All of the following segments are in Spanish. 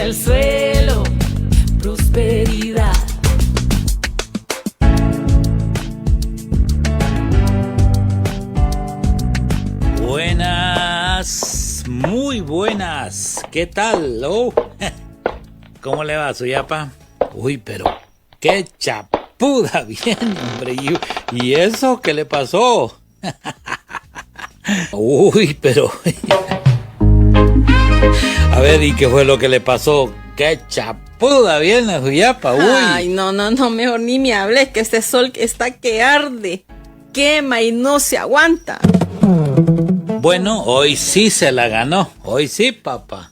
el suelo, prosperidad. Buenas, muy buenas. ¿Qué tal? Oh, ¿cómo le va, Suyapa? Uy, pero qué chapuda, bien, hombre. ¿Y eso qué le pasó? Uy, pero... A ver, ¿y qué fue lo que le pasó? ¡Qué chapuda viene, Suyapa! Uy. Ay, no, mejor ni me hables, que este sol está que arde, quema y no se aguanta. Bueno, hoy sí se la ganó. Hoy sí, papá.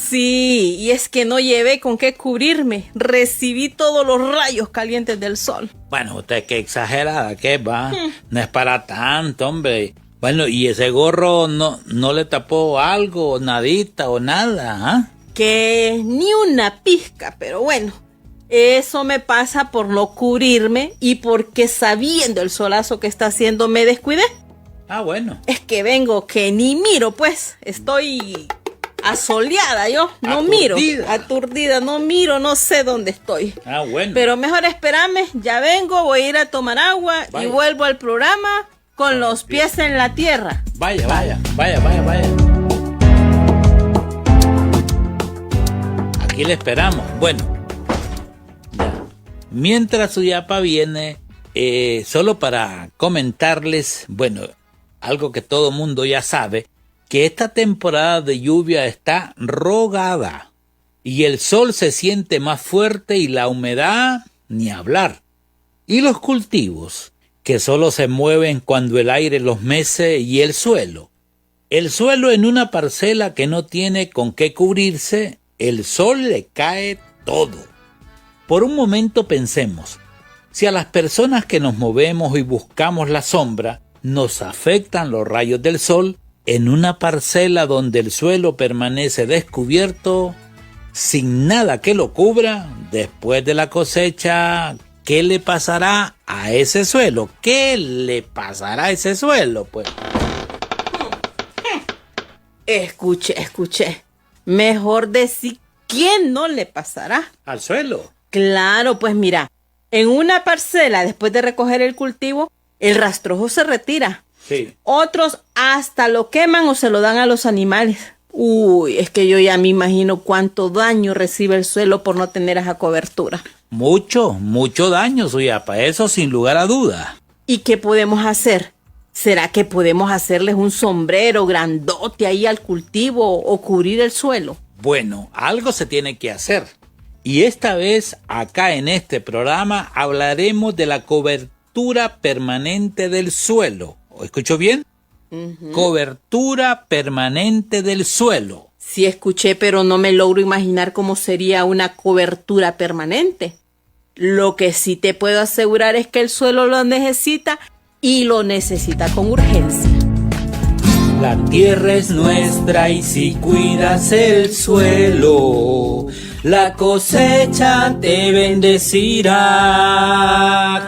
Sí, y es que no llevé con qué cubrirme. Recibí todos los rayos calientes del sol. Bueno, usted qué exagerada, ¿qué va? No es para tanto, hombre. Bueno, ¿y ese gorro no le tapó algo, nadita o nada, ah? Que ni una pizca, pero bueno, eso me pasa por no cubrirme y porque sabiendo el solazo que está haciendo me descuidé. Ah, bueno. Es que vengo que ni miro, pues, estoy asoleada yo, no miro, aturdida, no miro, no sé dónde estoy. Ah, bueno. Pero mejor espérame, ya vengo, voy a ir a tomar agua. Vaya. Y vuelvo al programa con los pies en la tierra. Vaya. Aquí le esperamos. Bueno, ya. Mientras Suyapa viene, solo para comentarles, bueno, algo que todo mundo ya sabe, que esta temporada de lluvia está rogada y el sol se siente más fuerte y la humedad ni hablar. Y los cultivos, que solo se mueven cuando el aire los mece, y el suelo. El suelo en una parcela que no tiene con qué cubrirse, el sol le cae todo. Por un momento pensemos, si a las personas que nos movemos y buscamos la sombra, nos afectan los rayos del sol, en una parcela donde el suelo permanece descubierto, sin nada que lo cubra, después de la cosecha, ¿qué le pasará a ese suelo? ¿Qué le pasará a ese suelo, pues? Escuché. Mejor decir quién no le pasará. ¿Al suelo? Claro, pues mira, en una parcela, después de recoger el cultivo, el rastrojo se retira. Sí. Otros hasta lo queman o se lo dan a los animales. Uy, es que yo ya me imagino cuánto daño recibe el suelo por no tener esa cobertura. Mucho daño, Suyapa, eso sin lugar a duda. ¿Y qué podemos hacer? ¿Será que podemos hacerles un sombrero grandote ahí al cultivo o cubrir el suelo? Bueno, algo se tiene que hacer. Y esta vez, acá en este programa, hablaremos de la cobertura permanente del suelo. ¿Escuchó bien? Uh-huh. Cobertura permanente del suelo. Sí escuché, pero no me logro imaginar cómo sería una cobertura permanente. Lo que sí te puedo asegurar es que el suelo lo necesita y lo necesita con urgencia. La tierra es nuestra y si cuidas el suelo, la cosecha te bendecirá.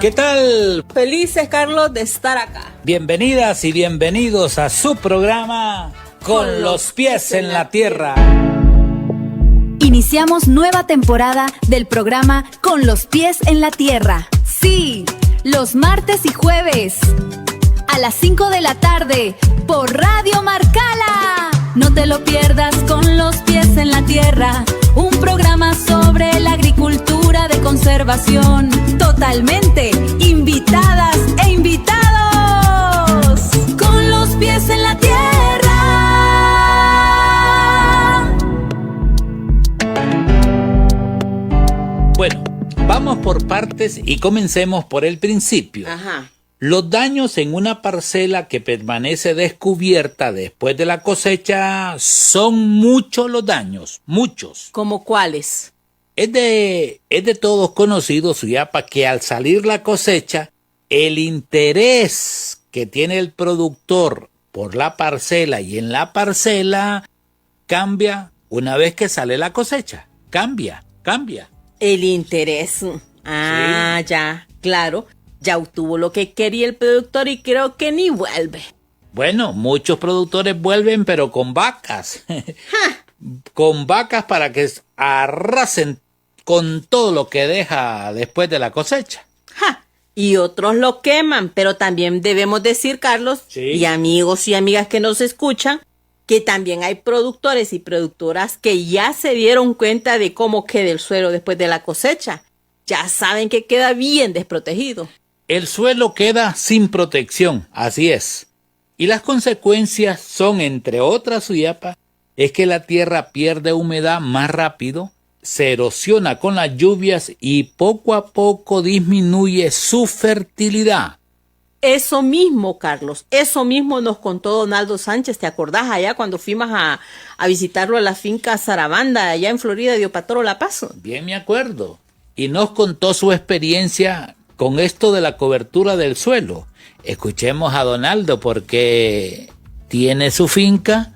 ¿Qué tal? Felices, Carlos, de estar acá. Bienvenidas y bienvenidos a su programa Con los pies en la tierra. Iniciamos nueva temporada del programa Con los pies en la tierra. Sí, los martes y jueves a las 5 de la tarde por Radio Marcala. No te lo pierdas, Con los pies en la tierra, un programa sobre la agricultura de conservación. Totalmente invitadas e invitados. Con los pies en la tierra. Bueno, vamos por partes y comencemos por el principio. Ajá. Los daños en una parcela que permanece descubierta después de la cosecha son muchos los daños, muchos. ¿Cómo cuáles? Es de todos conocidos, Suyapa, que al salir la cosecha, el interés que tiene el productor por la parcela y en la parcela cambia una vez que sale la cosecha. Cambia. El interés. Ah, sí. Ya, claro. Ya obtuvo lo que quería el productor y creo que ni vuelve. Bueno, muchos productores vuelven, pero con vacas. con vacas para que arrasen con todo lo que deja después de la cosecha. ¡Ja! Y otros lo queman, pero también debemos decir, Carlos, Sí. y amigos y amigas que nos escuchan, que también hay productores y productoras que ya se dieron cuenta de cómo queda el suelo después de la cosecha. Ya saben que queda bien desprotegido. El suelo queda sin protección, así es. Y las consecuencias son, entre otras, Suyapa, es que la tierra pierde humedad más rápido, se erosiona con las lluvias y poco a poco disminuye su fertilidad. Eso mismo, Carlos, eso mismo nos contó Donaldo Sánchez, ¿te acordás allá cuando fuimos a visitarlo a la finca Sarabanda, allá en Florida, de Opatoro La Paso? Bien me acuerdo. Y nos contó su experiencia con esto de la cobertura del suelo. Escuchemos a Donaldo porque tiene su finca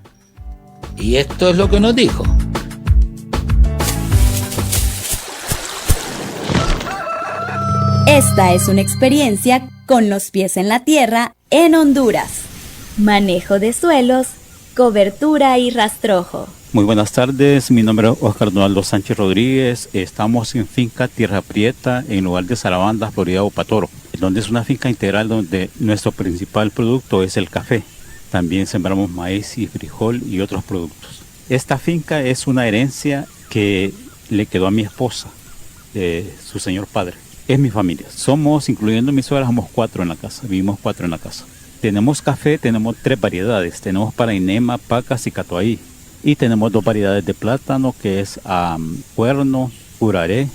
y esto es lo que nos dijo. Esta es una experiencia con los pies en la tierra en Honduras. Manejo de suelos, cobertura y rastrojo. Muy buenas tardes, mi nombre es Oscar Donaldo Sánchez Rodríguez. Estamos en finca Tierra Prieta, en lugar de Sarabanda, Florida, Opatoro, donde es una finca integral donde nuestro principal producto es el café. También sembramos maíz y frijol y otros productos. Esta finca es una herencia que le quedó a mi esposa, su señor padre. Es mi familia. Somos, incluyendo mi suegra, somos 4 en la casa. Vivimos 4 en la casa. Tenemos café, tenemos 3 variedades. Tenemos Parainema, Pacas y Catuaí. Y tenemos 2 variedades de plátano, que es cuerno, curaré.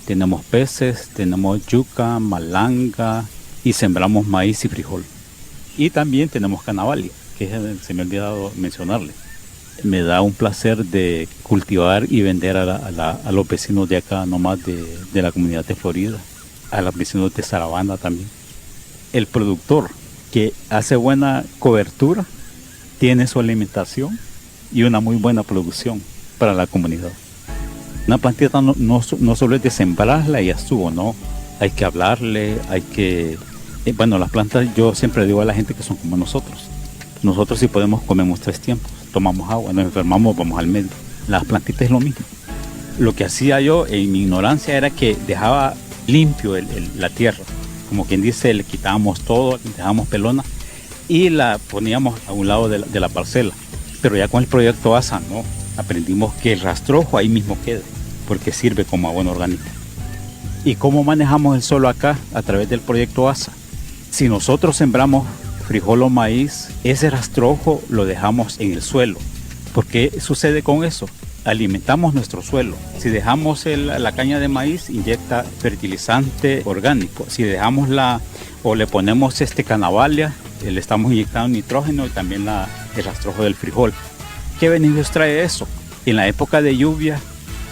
Tenemos peces, tenemos yuca, malanga y sembramos maíz y frijol. Y también tenemos canavalia, que se me ha olvidado mencionarle. Me da un placer de cultivar y vender a los vecinos de acá, nomás de la comunidad de Florida, a los vecinos de Sarabanda también. El productor que hace buena cobertura tiene su alimentación y una muy buena producción para la comunidad. Una plantita no solo es de sembrarla y ya estuvo, no. Hay que hablarle, hay que... bueno, las plantas, yo siempre digo a la gente que son como nosotros. Nosotros si podemos comemos 3 tiempos, tomamos agua, nos enfermamos, vamos al médico. Las plantitas es lo mismo. Lo que hacía yo en mi ignorancia era que dejaba limpio la tierra. Como quien dice, le quitábamos todo, dejábamos pelona y la poníamos a un lado de la parcela. Pero ya con el proyecto ASA, ¿no? Aprendimos que el rastrojo ahí mismo quede, porque sirve como abono orgánico. ¿Y cómo manejamos el suelo acá a través del proyecto ASA? Si nosotros sembramos frijol o maíz, ese rastrojo lo dejamos en el suelo. ¿Por qué sucede con eso? Alimentamos nuestro suelo. Si dejamos la caña de maíz, inyecta fertilizante orgánico. Si dejamos o le ponemos canavalia, le estamos inyectando nitrógeno y también el rastrojo del frijol. ¿Qué beneficios trae eso? En la época de lluvia,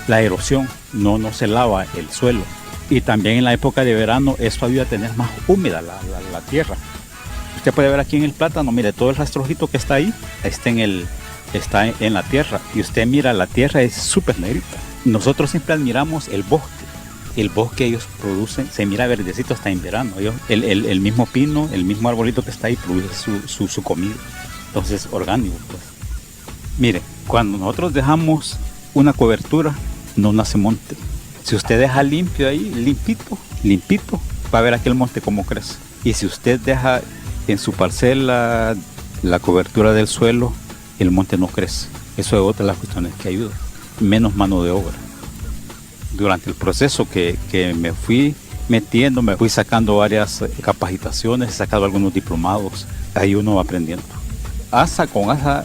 la erosión no se lava el suelo. Y también en la época de verano, eso ayuda a tener más húmeda la tierra. Usted puede ver aquí en el plátano, mire, todo el rastrojito que está ahí, está en la tierra. Y usted mira, la tierra es súper negrita. Nosotros siempre admiramos el bosque. El bosque ellos producen, se mira verdecito hasta en verano. El mismo pino, el mismo arbolito que está ahí produce su comida. Entonces, orgánico, pues. Mire, cuando nosotros dejamos una cobertura, no nace monte. Si usted deja limpio ahí, limpito, va a ver aquel monte cómo crece. Y si usted deja en su parcela la cobertura del suelo, el monte no crece. Eso es otra de las cuestiones que ayuda. Menos mano de obra. Durante el proceso que me fui metiendo, me fui sacando varias capacitaciones, he sacado algunos diplomados, ahí uno va aprendiendo. Con ASA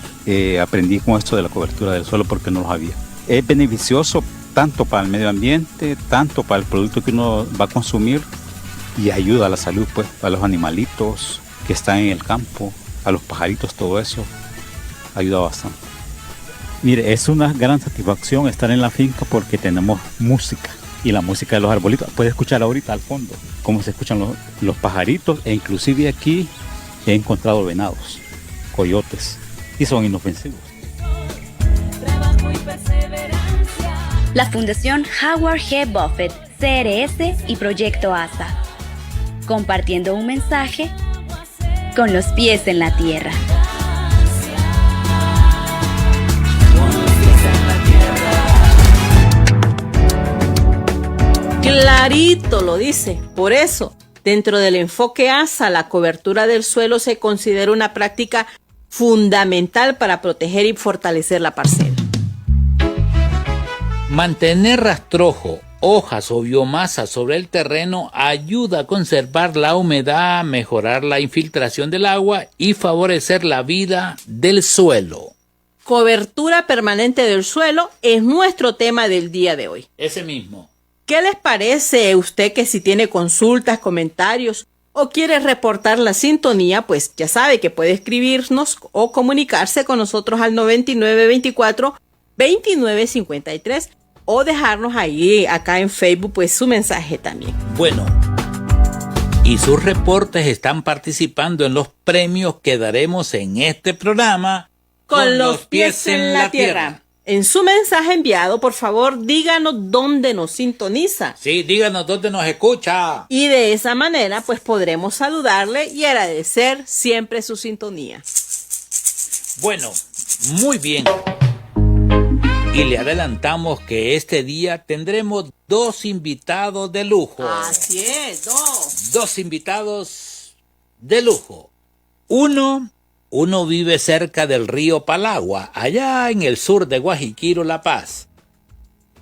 aprendí con esto de la cobertura del suelo porque no lo había. Es beneficioso tanto para el medio ambiente, tanto para el producto que uno va a consumir y ayuda a la salud, pues, a los animalitos que están en el campo, a los pajaritos, todo eso ayuda bastante. Mire, es una gran satisfacción estar en la finca porque tenemos música y la música de los arbolitos. Puede escuchar ahorita al fondo cómo se escuchan los pajaritos e inclusive aquí he encontrado venados, coyotes y son inofensivos. La Fundación Howard G. Buffett, CRS y Proyecto ASA. Compartiendo un mensaje con los pies en la tierra. Con los pies en la Clarito lo dice. Por eso, dentro del enfoque ASA, la cobertura del suelo se considera una práctica fundamental para proteger y fortalecer la parcela. Mantener rastrojo, hojas o biomasa sobre el terreno ayuda a conservar la humedad, mejorar la infiltración del agua y favorecer la vida del suelo. Cobertura permanente del suelo es nuestro tema del día de hoy. Ese mismo. ¿Qué les parece usted que si tiene consultas, comentarios o quiere reportar la sintonía, pues ya sabe que puede escribirnos o comunicarse con nosotros al 9924-2953 o dejarnos ahí acá en Facebook pues su mensaje también. Bueno, y sus reportes están participando en los premios que daremos en este programa Con los pies en la tierra. En su mensaje enviado, por favor, díganos dónde nos sintoniza. Sí, díganos dónde nos escucha. Y de esa manera, pues podremos saludarle y agradecer siempre su sintonía. Bueno, muy bien. Y le adelantamos que este día tendremos 2 invitados de lujo. Así es, 2. 2 invitados de lujo. Uno vive cerca del río Palagua, allá en el sur de Guajiquiro, La Paz.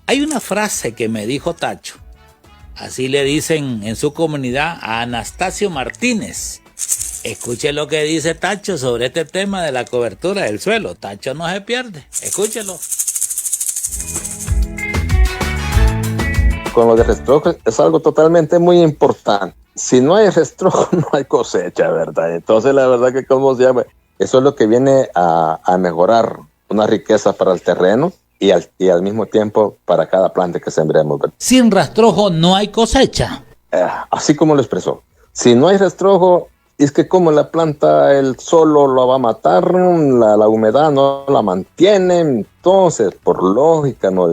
Hay una frase que me dijo Tacho, así le dicen en su comunidad a Anastasio Martínez. Escuche lo que dice Tacho sobre este tema de la cobertura del suelo. Tacho no se pierde, escúchelo. Con lo de rastrojo es algo totalmente muy importante. Si no hay rastrojo, no hay cosecha, ¿verdad? Entonces, la verdad que, ¿cómo se llama? Eso es lo que viene a mejorar una riqueza para el terreno y al mismo tiempo para cada planta que sembremos, ¿verdad? Sin rastrojo no hay cosecha. Así como lo expresó. Si no hay rastrojo, es que como la planta, el solo lo va a matar, la humedad no la mantiene. Entonces, por lógica, ¿no?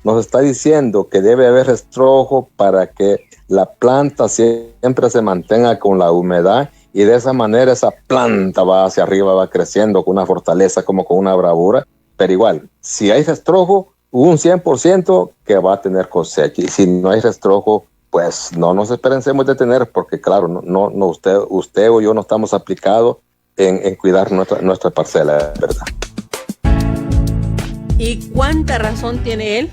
Nos está diciendo que debe haber rastrojo para que la planta siempre se mantenga con la humedad y de esa manera esa planta va hacia arriba, va creciendo con una fortaleza, como con una bravura. Pero igual, si hay rastrojo, un 100% que va a tener cosecha. Y si no hay rastrojo, pues no nos esperemos de tener, porque claro, no usted o yo no estamos aplicados en cuidar nuestra parcela, ¿verdad? ¿Y cuánta razón tiene él?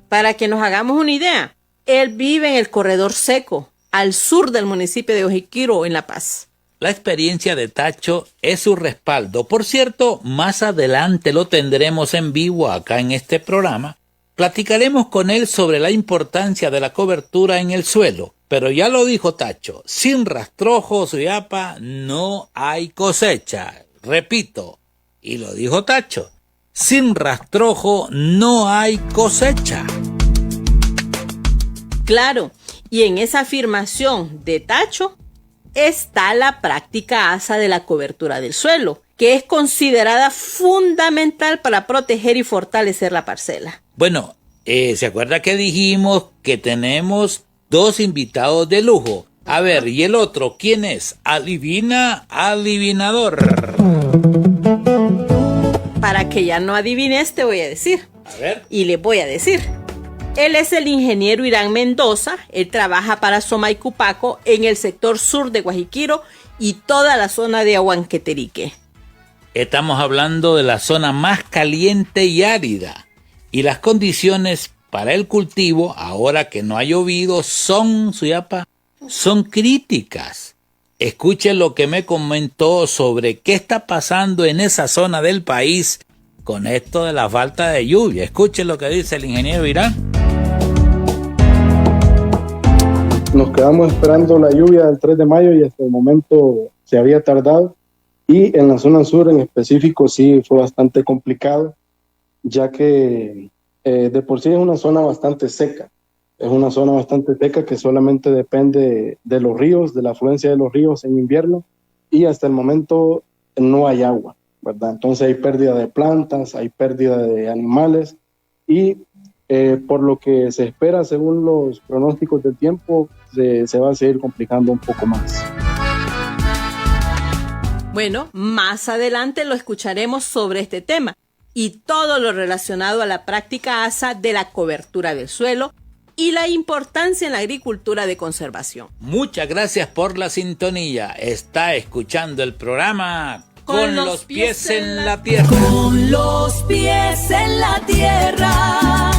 Para que nos hagamos una idea, él vive en el corredor seco, al sur del municipio de Guajiquiro, en La Paz. La experiencia de Tacho es su respaldo. Por cierto, más adelante lo tendremos en vivo acá en este programa. Platicaremos con él sobre la importancia de la cobertura en el suelo. Pero ya lo dijo Tacho, sin rastrojo, Suyapa, no hay cosecha. Repito, y lo dijo Tacho, sin rastrojo no hay cosecha. Claro, y en esa afirmación de Tacho está la práctica ASA de la cobertura del suelo, que es considerada fundamental para proteger y fortalecer la parcela. Bueno, ¿se acuerda que dijimos que tenemos 2 invitados de lujo? A ver, ¿y el otro quién es? Adivina, adivinador. Para que ya no adivines, te voy a decir. A ver. Y le voy a decir. Él es el ingeniero Irán Mendoza. Él trabaja para Somaycupaco en el sector sur de Guajiquiro y toda la zona de Ahuanqueterique. Estamos hablando de la zona más caliente y árida. Y las condiciones para el cultivo, ahora que no ha llovido, son críticas. Escuche lo que me comentó sobre qué está pasando en esa zona del país con esto de la falta de lluvia. Escuche lo que dice el ingeniero Irán. Nos quedamos esperando la lluvia del 3 de mayo y hasta el momento se había tardado. Y en la zona sur en específico sí fue bastante complicado, ya que de por sí es una zona bastante seca. Es una zona bastante seca que solamente depende de los ríos, de la afluencia de los ríos en invierno, y hasta el momento no hay agua, ¿verdad? Entonces hay pérdida de plantas, hay pérdida de animales, y por lo que se espera, según los pronósticos del tiempo, se va a seguir complicando un poco más. Bueno, más adelante lo escucharemos sobre este tema y todo lo relacionado a la práctica ASA de la cobertura del suelo y la importancia en la agricultura de conservación. Muchas gracias por la sintonía. Está escuchando el programa Con los pies en la tierra. Con los pies en la tierra.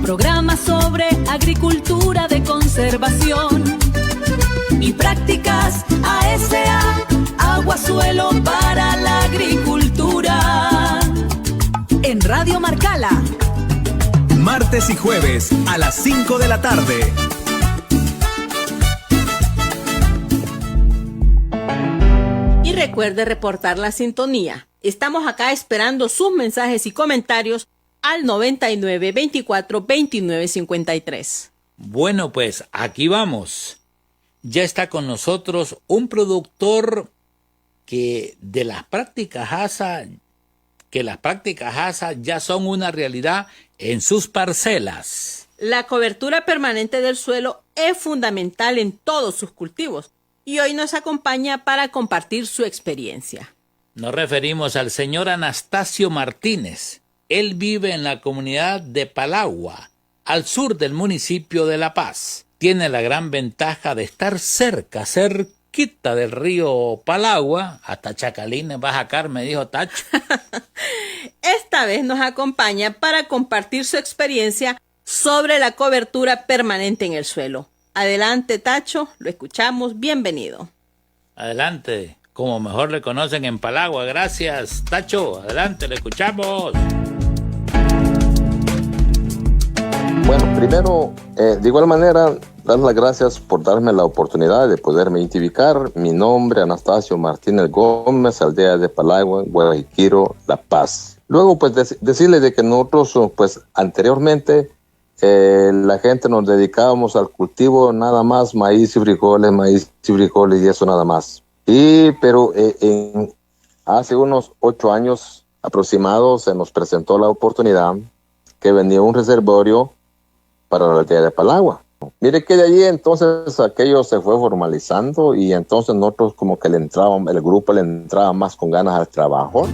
Programa sobre agricultura de conservación y prácticas ASA, agua, suelo para la agricultura. En Radio Marcala. Martes y jueves a las 5 de la tarde. Y recuerde reportar la sintonía. Estamos acá esperando sus mensajes y comentarios al 99 24 29 53. Bueno, pues aquí vamos. Ya está con nosotros un productor que de las prácticas ASA, ya son una realidad en sus parcelas. La cobertura permanente del suelo es fundamental en todos sus cultivos y hoy nos acompaña para compartir su experiencia. Nos referimos al señor Anastasio Martínez. Él vive en la comunidad de Palagua, al sur del municipio de La Paz. Tiene la gran ventaja de estar cerquita del río Palagua, hasta Chacalines va a sacar, me dijo Tacho. Esta vez nos acompaña para compartir su experiencia sobre la cobertura permanente en el suelo. Adelante, Tacho, lo escuchamos, bienvenido. Adelante, como mejor le conocen en Palagua. Gracias, Tacho, adelante, le escuchamos. Bueno, primero, de igual manera, dar las gracias por darme la oportunidad de poderme identificar. Mi nombre, Anastasio Martínez Gómez, aldea de Palagua, Guayaquiro, La Paz. Luego, pues, decirles de que nosotros, pues, anteriormente, la gente nos dedicábamos al cultivo nada más maíz y frijoles y eso nada más. Pero hace unos 8 años aproximados se nos presentó la oportunidad que venía un reservorio para la aldea de Palagua. Mire que de allí entonces aquello se fue formalizando y entonces nosotros como que el grupo le entraba más con ganas al trabajo.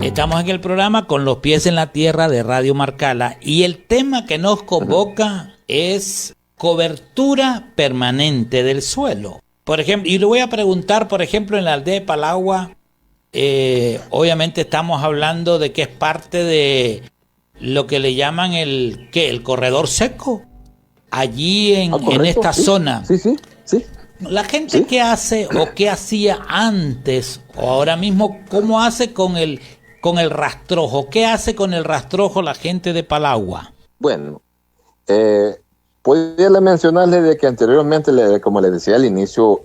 Estamos en el programa Con los pies en la tierra de Radio Marcala y el tema que nos convoca es cobertura permanente del suelo. Por ejemplo, y le voy a preguntar, por ejemplo, en la aldea de Palagua, obviamente estamos hablando de que es parte de lo que le llaman el corredor seco. Allí en esta zona. Sí. La gente ¿qué hace o qué hacía antes o ahora mismo? ¿Cómo hace con el rastrojo? ¿Qué hace con el rastrojo la gente de Palagua? Bueno, podría mencionarle de que anteriormente, como le decía al inicio,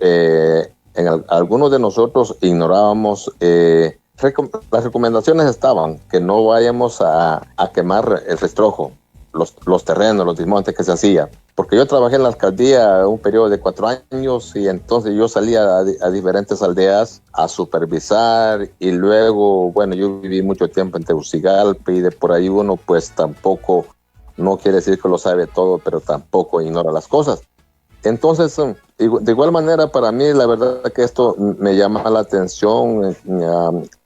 algunos de nosotros ignorábamos. Las recomendaciones estaban que no vayamos a quemar el rastrojo, los terrenos, los desmontes que se hacía. Porque yo trabajé en la alcaldía un periodo de 4 años y entonces yo salía a diferentes aldeas a supervisar y luego, bueno, yo viví mucho tiempo en Tegucigalpa y de por ahí uno pues tampoco, no quiere decir que lo sabe todo, pero tampoco ignora las cosas. Entonces, de igual manera, para mí la verdad que esto me llama la atención,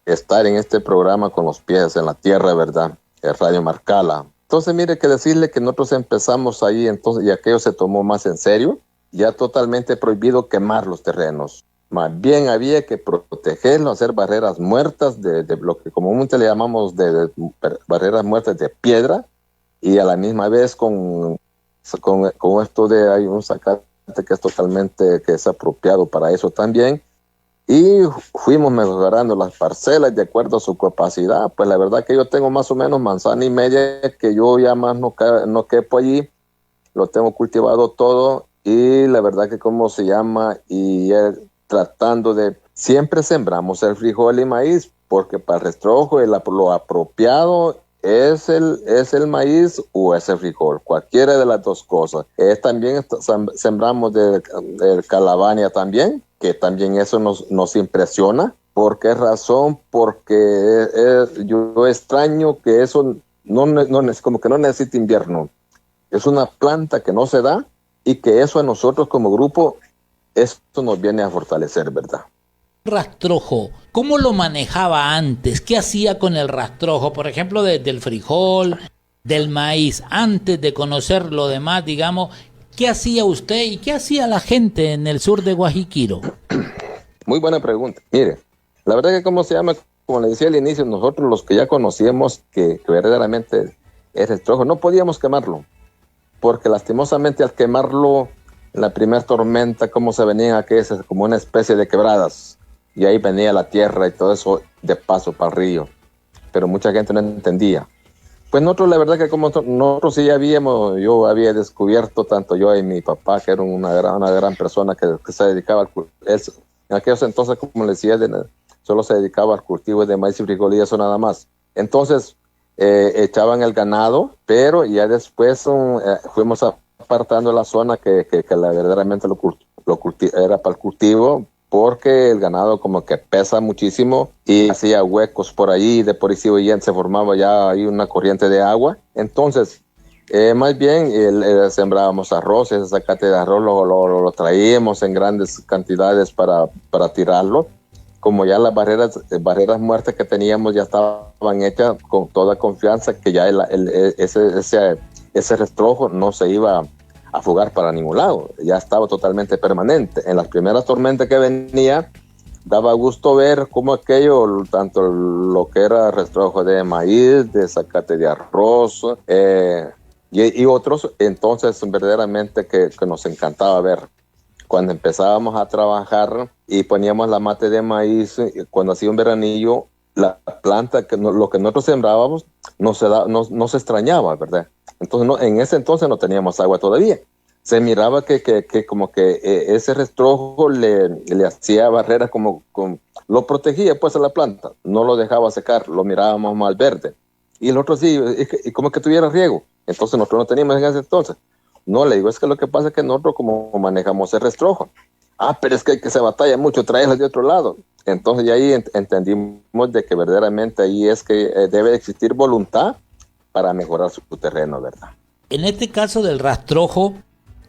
estar en este programa Con los pies en la tierra, ¿verdad? Radio Marcala. Entonces, mire que decirle que nosotros empezamos ahí, entonces, y aquello se tomó más en serio, ya totalmente prohibido quemar los terrenos. Más bien había que protegerlo, hacer barreras muertas, de lo que comúnmente le llamamos de barreras muertas de piedra, y a la misma vez con esto de hay un zacate que es totalmente, que es apropiado para eso también. Y fuimos mejorando las parcelas de acuerdo a su capacidad. Pues la verdad que yo tengo más o menos manzana y media que yo ya más no quepo allí. Lo tengo cultivado todo y la verdad que tratando de... Siempre sembramos el frijol y maíz porque para el rastrojo lo apropiado es el maíz o es el frijol. Cualquiera de las dos cosas. También sembramos de calabaña también, que también eso nos impresiona. ¿Por qué razón? Porque yo extraño que eso como que no necesita invierno. Es una planta que no se da y que eso a nosotros como grupo, esto nos viene a fortalecer, ¿verdad? Rastrojo, ¿cómo lo manejaba antes? ¿Qué hacía con el rastrojo? Por ejemplo, del frijol, del maíz, antes de conocer lo demás, digamos, ¿qué hacía usted y qué hacía la gente en el sur de Guajiquiro? Muy buena pregunta. Mire, la verdad que como le decía al inicio, nosotros los que ya conocíamos que verdaderamente es rastrojo, no podíamos quemarlo, porque lastimosamente al quemarlo en la primera tormenta, como se venían aquellas como una especie de quebradas, y ahí venía la tierra y todo eso de paso para el río, pero mucha gente no entendía. Pues nosotros, la verdad que como nosotros sí yo había descubierto, tanto yo y mi papá, que era una gran persona que se dedicaba en aquellos entonces, como le decía, solo se dedicaba al cultivo de maíz y frijol y eso nada más. Entonces, echaban el ganado, pero ya después fuimos apartando la zona que verdaderamente era para el cultivo, porque el ganado como que pesa muchísimo y hacía huecos por ahí, de por ahí se formaba ya ahí una corriente de agua. Entonces, más bien sembrábamos arroz, ese zacate de arroz lo traíamos en grandes cantidades para tirarlo. Como ya las barreras muertas que teníamos ya estaban hechas con toda confianza, que ya ese rastrojo no se iba a fugar para ningún lado, ya estaba totalmente permanente. En las primeras tormentas que venía, daba gusto ver cómo aquello, tanto lo que era rastrojo de maíz, de zacate de arroz, y otros, entonces verdaderamente que nos encantaba ver. Cuando empezábamos a trabajar y poníamos la mate de maíz, cuando hacía un veranillo, la planta, lo que nosotros sembrábamos, no se extrañaba, ¿verdad? Entonces, en ese entonces no teníamos agua todavía. Se miraba que como que ese rastrojo le hacía barreras, lo protegía pues a la planta, no lo dejaba secar, lo mirábamos mal verde. Y el otro sí, y como que tuviera riego. Entonces nosotros no teníamos en ese entonces. No, le digo, es que lo que pasa es que nosotros como manejamos el rastrojo. Pero es que se batalla mucho traerlas de otro lado. Entonces ya ahí entendimos de que verdaderamente ahí es que debe existir voluntad para mejorar su terreno, ¿verdad? En este caso del rastrojo,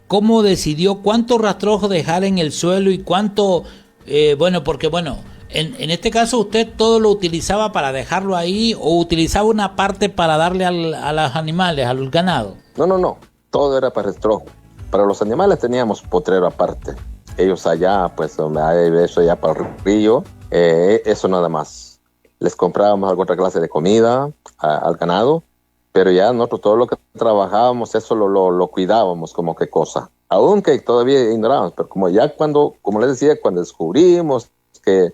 ¿cómo decidió cuánto rastrojo dejar en el suelo y cuánto, en este caso usted todo lo utilizaba para dejarlo ahí o utilizaba una parte para darle a los animales, al ganado? No, todo era para rastrojo. Para los animales teníamos potrero aparte. Ellos allá, pues, eso allá para el río, eso nada más. Les comprábamos alguna otra clase de comida al ganado, pero ya nosotros todo lo que trabajábamos, eso lo cuidábamos como que cosa. Aunque todavía ignorábamos, pero como les decía, cuando descubrimos que...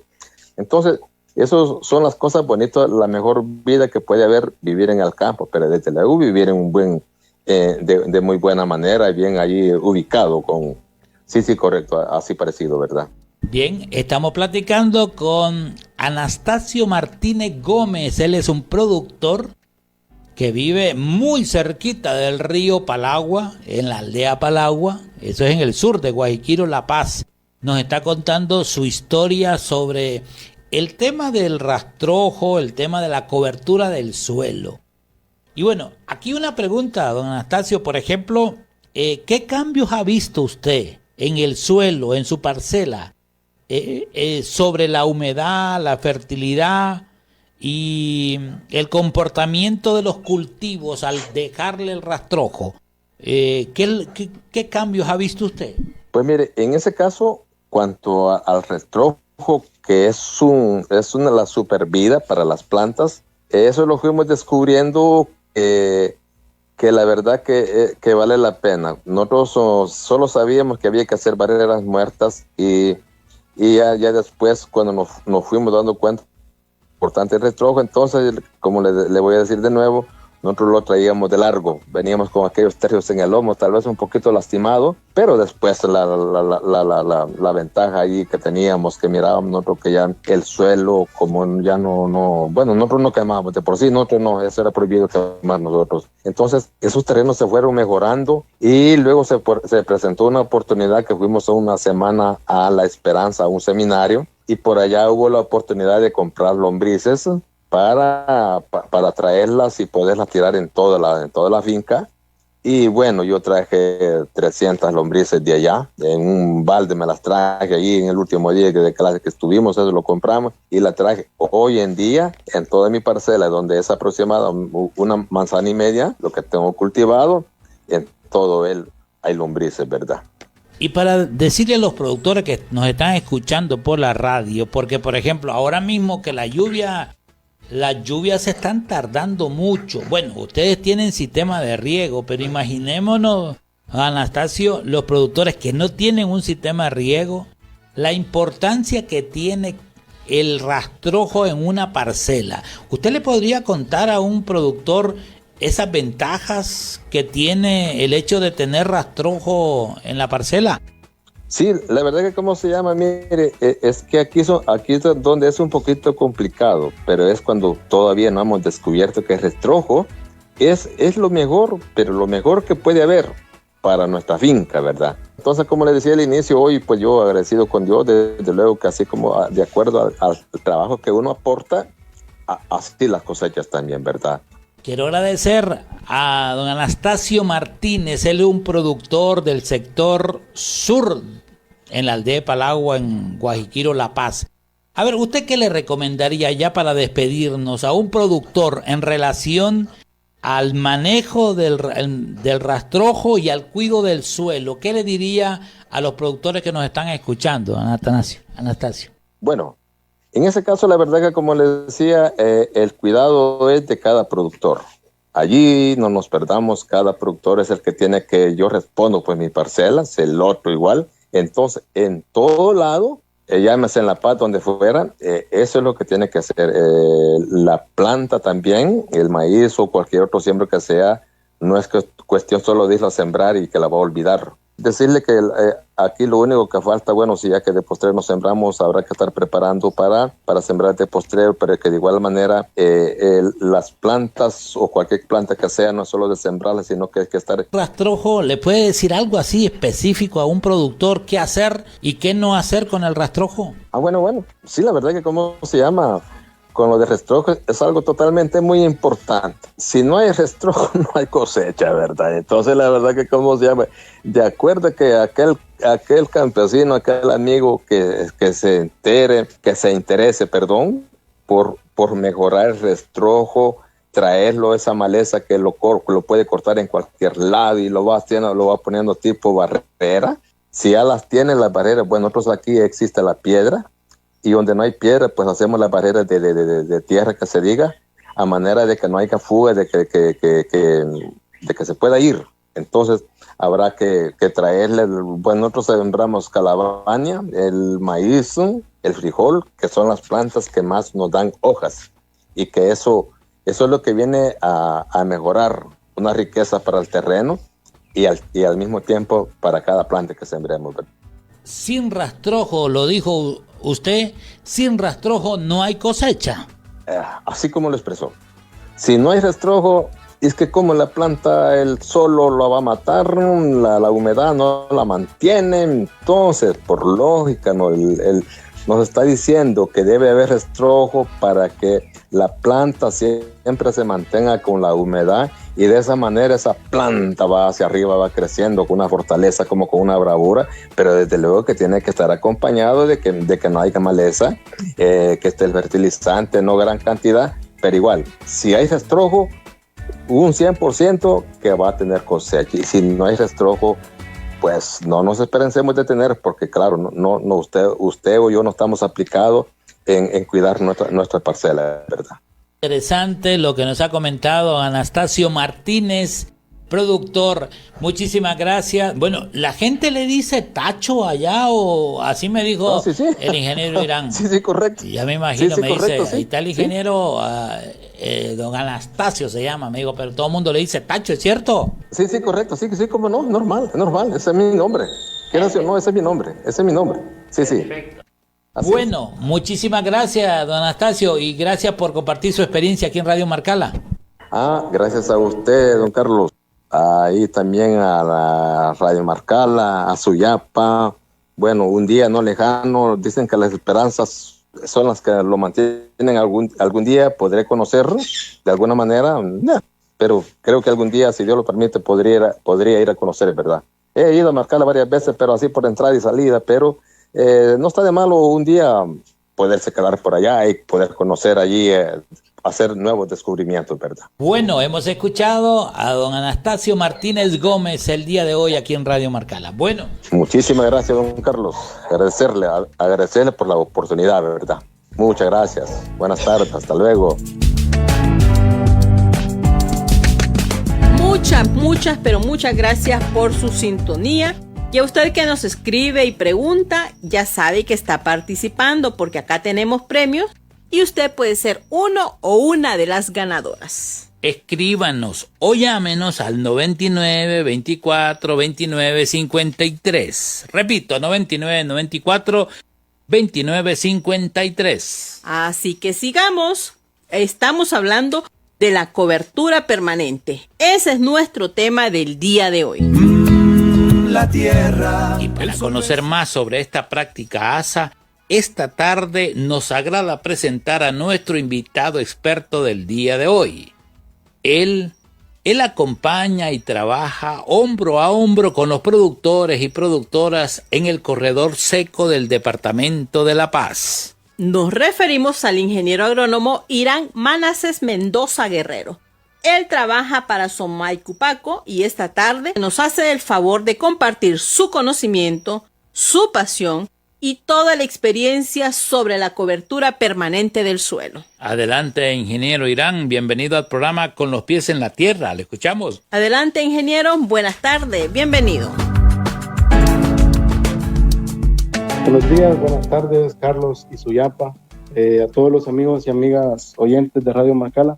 Entonces, esas son las cosas bonitas, la mejor vida que puede haber, vivir en el campo, pero desde luego vivir en un buen... de muy buena manera y bien allí ubicado con... Sí, correcto, así parecido, ¿verdad? Bien, estamos platicando con Anastasio Martínez Gómez. Él es un productor que vive muy cerquita del río Palagua, en la aldea Palagua. Eso es en el sur de Guajiquiro, La Paz. Nos está contando su historia sobre el tema del rastrojo, el tema de la cobertura del suelo. Y bueno, aquí una pregunta, don Anastasio, por ejemplo, ¿qué cambios ha visto usted en el suelo, en su parcela, sobre la humedad, la fertilidad y el comportamiento de los cultivos al dejarle el rastrojo? ¿Qué cambios ha visto usted? Pues mire, en ese caso, cuanto al rastrojo, que es la supervida para las plantas, eso lo fuimos descubriendo que la verdad que vale la pena. Nosotros solo sabíamos que había que hacer barreras muertas y ya después cuando nos fuimos dando cuenta importante el rastrojo, entonces como le voy a decir de nuevo, nosotros lo traíamos de largo, veníamos con aquellos tercios en el lomo, tal vez un poquito lastimado, pero después la ventaja ahí que teníamos, que mirábamos nosotros que ya el suelo, como ya nosotros no quemábamos, de por sí nosotros no, eso era prohibido quemar nosotros. Entonces esos terrenos se fueron mejorando y luego se presentó una oportunidad que fuimos una semana a La Esperanza, a un seminario, y por allá hubo la oportunidad de comprar lombrices para traerlas y poderlas tirar en toda la finca. Y bueno, yo traje 300 lombrices de allá, en un balde me las traje allí en el último día de clase que estuvimos, eso lo compramos y la traje. Hoy en día, en toda mi parcela, donde es aproximada una manzana y media, lo que tengo cultivado, en todo él hay lombrices, ¿verdad? Y para decirle a los productores que nos están escuchando por la radio, porque por ejemplo, ahora mismo que las lluvias se están tardando mucho. Bueno, ustedes tienen sistema de riego, pero imaginémonos, Anastasio, los productores que no tienen un sistema de riego, la importancia que tiene el rastrojo en una parcela. ¿Usted le podría contar a un productor esas ventajas que tiene el hecho de tener rastrojo en la parcela? Sí, la verdad que cómo se llama, mire, es que aquí es donde es un poquito complicado, pero es cuando todavía no hemos descubierto que el rastrojo es lo mejor, pero lo mejor que puede haber para nuestra finca, ¿verdad? Entonces, como les decía al inicio, hoy pues yo agradecido con Dios, desde luego que así como de acuerdo al trabajo que uno aporta, así las cosechas también, ¿verdad? Quiero agradecer a don Anastasio Martínez, él es un productor del sector sur en la aldea de Palagua, en Guajiquiro, La Paz. A ver, ¿usted qué le recomendaría ya para despedirnos a un productor en relación al manejo del rastrojo y al cuidado del suelo? ¿Qué le diría a los productores que nos están escuchando, Anastasio? Bueno, en ese caso, la verdad que como les decía, el cuidado es de cada productor. Allí no nos perdamos, cada productor es el que tiene que, yo respondo pues mi parcela, el otro igual. Entonces, en todo lado, llámese en La Paz, donde fuera, eso es lo que tiene que hacer. La planta también, el maíz o cualquier otro siembro que sea, no es cuestión solo de irla a sembrar y que la va a olvidar. Decirle que aquí lo único que falta, bueno, si ya que de postrero nos sembramos, habrá que estar preparando para sembrar de postrero, pero que de igual manera las plantas o cualquier planta que sea, no es solo de sembrarla, sino que hay que estar... ¿Rastrojo le puede decir algo así específico a un productor qué hacer y qué no hacer con el rastrojo? Bueno, sí, la verdad que cómo se llama... Con lo de rastrojo es algo totalmente muy importante. Si no hay rastrojo, no hay cosecha, ¿verdad? Entonces, la verdad que, ¿cómo se llama? De acuerdo que aquel campesino, aquel amigo que se interese, por mejorar el rastrojo, traerlo esa maleza que lo puede cortar en cualquier lado y lo va poniendo tipo barrera. Si ya las tiene las barreras, bueno, nosotros aquí existe la piedra. Y donde no hay piedra, pues hacemos las barreras de tierra que se diga, a manera de que no haya fuga, de que se pueda ir. Entonces, habrá que traerle, bueno, nosotros sembramos calabaña, el maíz, el frijol, que son las plantas que más nos dan hojas. Y que eso es lo que viene a mejorar una riqueza para el terreno y al mismo tiempo para cada planta que sembremos. Sin rastrojo, lo dijo usted, sin rastrojo no hay cosecha. Así como lo expresó. Si no hay rastrojo, es que como la planta el solo lo va a matar, la humedad no la mantiene. Entonces, por lógica, nos está diciendo que debe haber rastrojo para que la planta siempre se mantenga con la humedad y de esa manera esa planta va hacia arriba, va creciendo con una fortaleza, como con una bravura, pero desde luego que tiene que estar acompañado de que no haya maleza, que esté el fertilizante, no gran cantidad, pero igual, si hay rastrojo, un 100% que va a tener cosecha, y si no hay rastrojo, pues no nos esperencemos de tener, porque claro, no usted o yo no estamos aplicados en cuidar nuestra parcela, ¿verdad? Interesante lo que nos ha comentado Anastasio Martínez, productor. Muchísimas gracias. Bueno, la gente le dice tacho allá, o así me dijo sí. el ingeniero Irán. Sí, correcto. Y ya me imagino, sí, me correcto, dice, ahí está el ingeniero, don Anastasio se llama, me dijo, pero todo el mundo le dice tacho, ¿es cierto? Sí, correcto, sí, como no, normal, ese es mi nombre. No, ese es mi nombre, Sí. Perfecto. Bueno, muchísimas gracias, don Anastasio, y gracias por compartir su experiencia aquí en Radio Marcala. Gracias a usted, don Carlos. Ahí también a la Radio Marcala, a Suyapa. Bueno, un día no lejano, dicen que las esperanzas son las que lo mantienen. Algún día podré conocerlo de alguna manera. pero creo que algún día, si Dios lo permite, podría ir a conocer, ¿verdad? He ido a Marcala varias veces, pero así por entrada y salida, pero no está de malo un día poderse quedar por allá y poder conocer allí, hacer nuevos descubrimientos, ¿verdad? Bueno, hemos escuchado a don Anastasio Martínez Gómez el día de hoy aquí en Radio Marcala. Bueno. Muchísimas gracias, don Carlos. Agradecerle por la oportunidad, ¿verdad? Muchas gracias. Buenas tardes, hasta luego. Muchas gracias por su sintonía. Y a usted que nos escribe y pregunta, ya sabe que está participando porque acá tenemos premios y usted puede ser uno o una de las ganadoras. Escríbanos o llámenos al 99 24 29 53. Repito, 99 94 29 53. Así que sigamos. Estamos hablando de la cobertura permanente. Ese es nuestro tema del día de hoy. La tierra. Y para conocer más sobre esta práctica ASA, esta tarde nos agrada presentar a nuestro invitado experto del día de hoy. Él acompaña y trabaja hombro a hombro con los productores y productoras en el corredor seco del Departamento de La Paz. Nos referimos al ingeniero agrónomo Irán Manases Mendoza Guerrero. Él trabaja para Somaycupaco y esta tarde nos hace el favor de compartir su conocimiento, su pasión y toda la experiencia sobre la cobertura permanente del suelo. Adelante, ingeniero Irán, bienvenido al programa Con los pies en la tierra, ¿le escuchamos? Adelante, ingeniero, buenas tardes, bienvenido. Buenos días, buenas tardes, Carlos y Suyapa, a todos los amigos y amigas oyentes de Radio Marcala.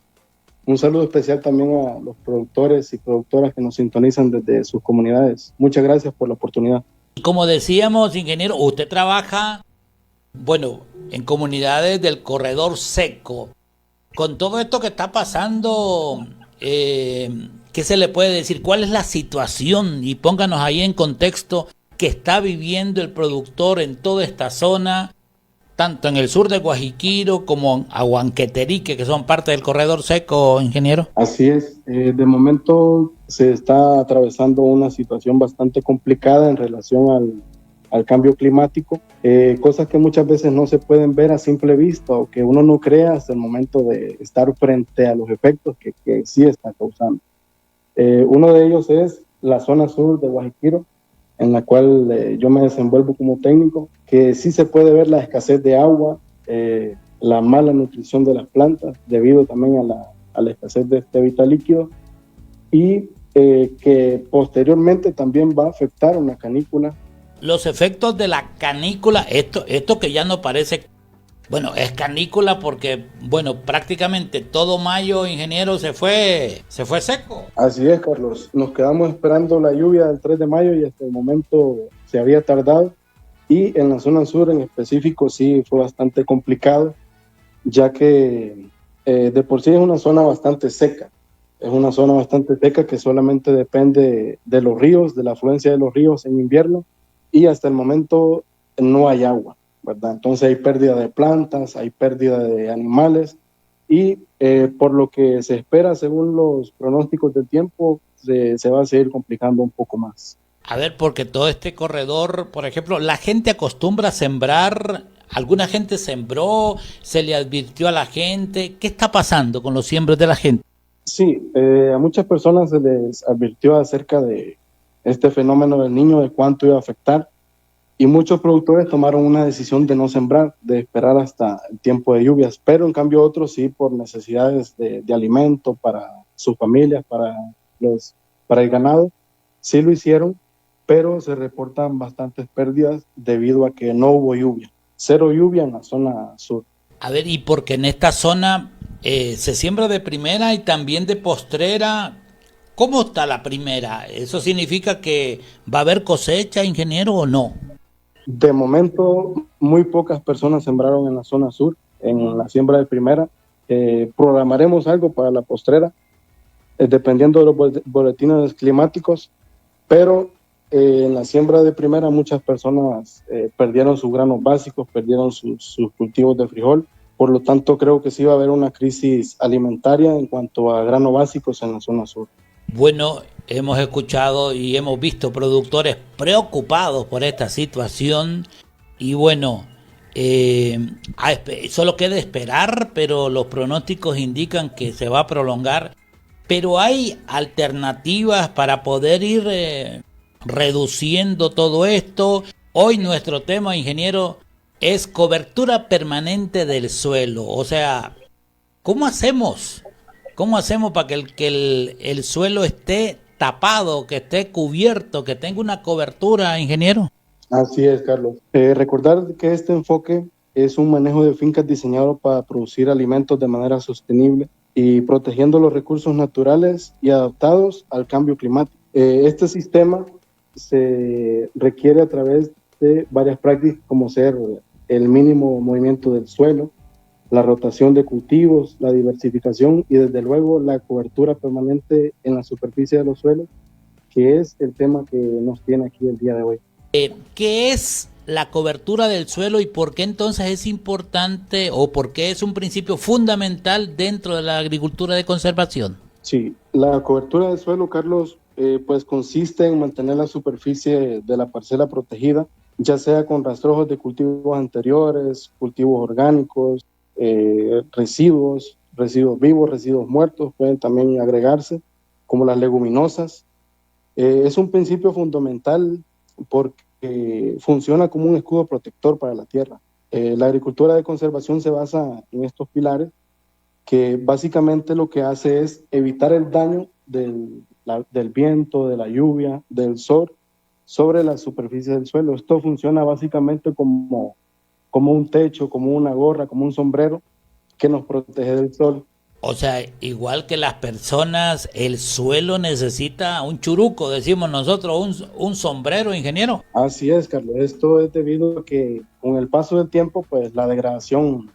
Un saludo especial también a los productores y productoras que nos sintonizan desde sus comunidades. Muchas gracias por la oportunidad. Como decíamos, ingeniero, usted trabaja, en comunidades del corredor seco. Con todo esto que está pasando, ¿qué se le puede decir? ¿Cuál es la situación? Y pónganos ahí en contexto que está viviendo el productor en toda esta zona, tanto en el sur de Guajiquiro como en Aguanqueterique, que son parte del corredor seco, ingeniero. Así es, de momento se está atravesando una situación bastante complicada en relación al cambio climático, cosas que muchas veces no se pueden ver a simple vista o que uno no cree hasta el momento de estar frente a los efectos que sí está causando. Uno de ellos es la zona sur de Guajiquiro, en la cual yo me desenvuelvo como técnico, que sí se puede ver la escasez de agua, la mala nutrición de las plantas, debido también a la escasez de este vital líquido, y que posteriormente también va a afectar una canícula. Los efectos de la canícula, esto que ya no parece, es canícula porque, prácticamente todo mayo, ingeniero, se fue seco. Así es, Carlos. Nos quedamos esperando la lluvia del 3 de mayo y hasta el momento se había tardado. Y en la zona sur en específico sí fue bastante complicado, ya que de por sí es una zona bastante seca. Es una zona bastante seca que solamente depende de los ríos, de la afluencia de los ríos en invierno, y hasta el momento no hay agua, ¿verdad? Entonces hay pérdida de plantas, hay pérdida de animales, y por lo que se espera, según los pronósticos del tiempo, se va a seguir complicando un poco más. A ver, porque todo este corredor, por ejemplo, la gente acostumbra a sembrar, alguna gente sembró, se le advirtió a la gente. ¿Qué está pasando con los siembros de la gente? Sí, a muchas personas se les advirtió acerca de este fenómeno del Niño, de cuánto iba a afectar, y muchos productores tomaron una decisión de no sembrar, de esperar hasta el tiempo de lluvias, pero en cambio otros sí, por necesidades de alimento para sus familias, para el ganado, sí lo hicieron, pero se reportan bastantes pérdidas debido a que no hubo lluvia. 0 lluvia en la zona sur. A ver, y porque en esta zona se siembra de primera y también de postrera. ¿Cómo está la primera? ¿Eso significa que va a haber cosecha, ingeniero, o no? De momento, muy pocas personas sembraron en la zona sur, en la siembra de primera. Programaremos algo para la postrera, dependiendo de los boletines climáticos, pero en la siembra de primera muchas personas perdieron sus granos básicos, perdieron sus cultivos de frijol Por lo tanto, creo que sí va a haber una crisis alimentaria en cuanto a granos básicos en la zona sur. Bueno, hemos escuchado y hemos visto productores preocupados por esta situación y bueno, solo queda esperar, pero los pronósticos indican que se va a prolongar. Pero hay alternativas para poder ir reduciendo todo esto. Hoy nuestro tema, ingeniero, es cobertura permanente del suelo. O sea, ¿cómo hacemos? ¿Cómo hacemos para que el suelo esté tapado, que esté cubierto, que tenga una cobertura, ingeniero? Así es, Carlos. Recordar que este enfoque es un manejo de fincas diseñado para producir alimentos de manera sostenible y protegiendo los recursos naturales y adaptados al cambio climático. Este sistema se requiere a través de varias prácticas como ser el mínimo movimiento del suelo, la rotación de cultivos, la diversificación y desde luego la cobertura permanente en la superficie de los suelos, que es el tema que nos tiene aquí el día de hoy. ¿Qué es la cobertura del suelo y por qué entonces es importante o por qué es un principio fundamental dentro de la agricultura de conservación? Sí, la cobertura del suelo, Carlos, pues consiste en mantener la superficie de la parcela protegida, ya sea con rastrojos de cultivos anteriores, cultivos orgánicos, residuos vivos, residuos muertos, pueden también agregarse, como las leguminosas. Es un principio fundamental porque funciona como un escudo protector para la tierra. La agricultura de conservación se basa en estos pilares, que básicamente lo que hace es evitar el daño del viento, de la lluvia, del sol, sobre la superficie del suelo. Esto funciona básicamente como un techo, como una gorra, como un sombrero que nos protege del sol. O sea, igual que las personas, el suelo necesita un churuco, decimos nosotros, un sombrero, ingeniero. Así es, Carlos. Esto es debido a que con el paso del tiempo, pues la degradación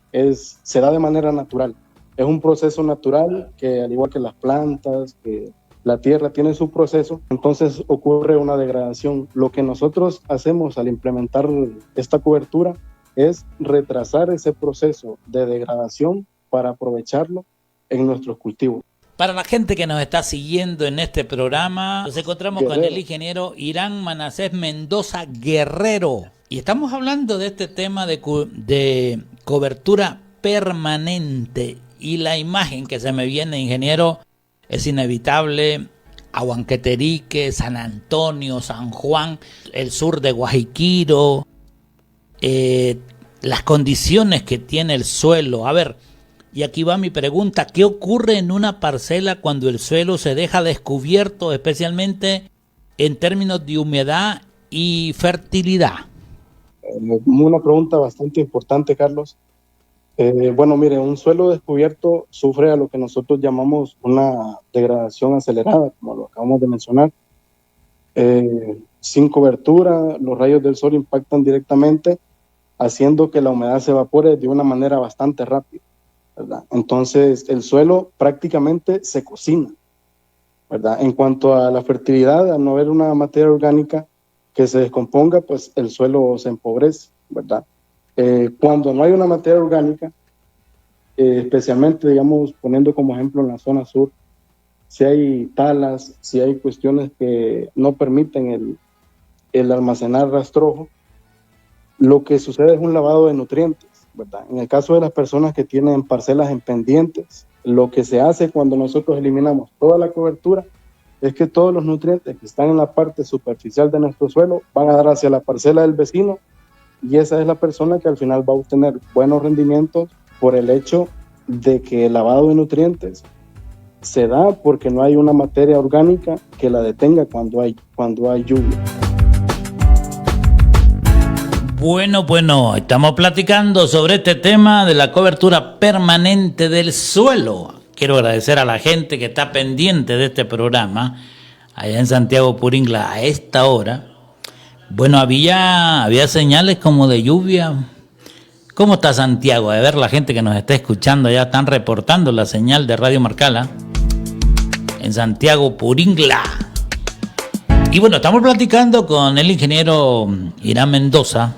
se da de manera natural. Es un proceso natural que, al igual que las plantas, que la tierra tiene su proceso, entonces ocurre una degradación. Lo que nosotros hacemos al implementar esta cobertura es retrasar ese proceso de degradación para aprovecharlo en nuestros cultivos. Para la gente que nos está siguiendo en este programa, nos encontramos con el ingeniero Irán Manasés Mendoza Guerrero. Y estamos hablando de este tema de cobertura permanente. Y la imagen que se me viene, ingeniero, es inevitable. Aguanqueterique, San Antonio, San Juan, el sur de Guajiquiro, las condiciones que tiene el suelo. A ver, y aquí va mi pregunta, ¿qué ocurre en una parcela cuando el suelo se deja descubierto, especialmente en términos de humedad y fertilidad? Una pregunta bastante importante, Carlos. Bueno, mire, un suelo descubierto sufre a lo que nosotros llamamos una degradación acelerada, como lo acabamos de mencionar. Sin cobertura, los rayos del sol impactan directamente, haciendo que la humedad se evapore de una manera bastante rápida, ¿verdad? Entonces, el suelo prácticamente se cocina, ¿verdad? En cuanto a la fertilidad, al no haber una materia orgánica que se descomponga, pues el suelo se empobrece, ¿verdad? Cuando no hay una materia orgánica, especialmente, digamos, poniendo como ejemplo en la zona sur, si hay talas, si hay cuestiones que no permiten el almacenar rastrojo, lo que sucede es un lavado de nutrientes, ¿verdad? En el caso de las personas que tienen parcelas en pendientes, lo que se hace cuando nosotros eliminamos toda la cobertura es que todos los nutrientes que están en la parte superficial de nuestro suelo van a dar hacia la parcela del vecino, y esa es la persona que al final va a obtener buenos rendimientos por el hecho de que el lavado de nutrientes se da porque no hay una materia orgánica que la detenga cuando hay lluvia. Bueno, estamos platicando sobre este tema de la cobertura permanente del suelo. Quiero agradecer a la gente que está pendiente de este programa allá en Santiago Puringla a esta hora. Bueno, había señales como de lluvia. ¿Cómo está Santiago? A ver, la gente que nos está escuchando ya están reportando la señal de Radio Marcala en Santiago Puringla. Y bueno, estamos platicando con el ingeniero Irán Mendoza,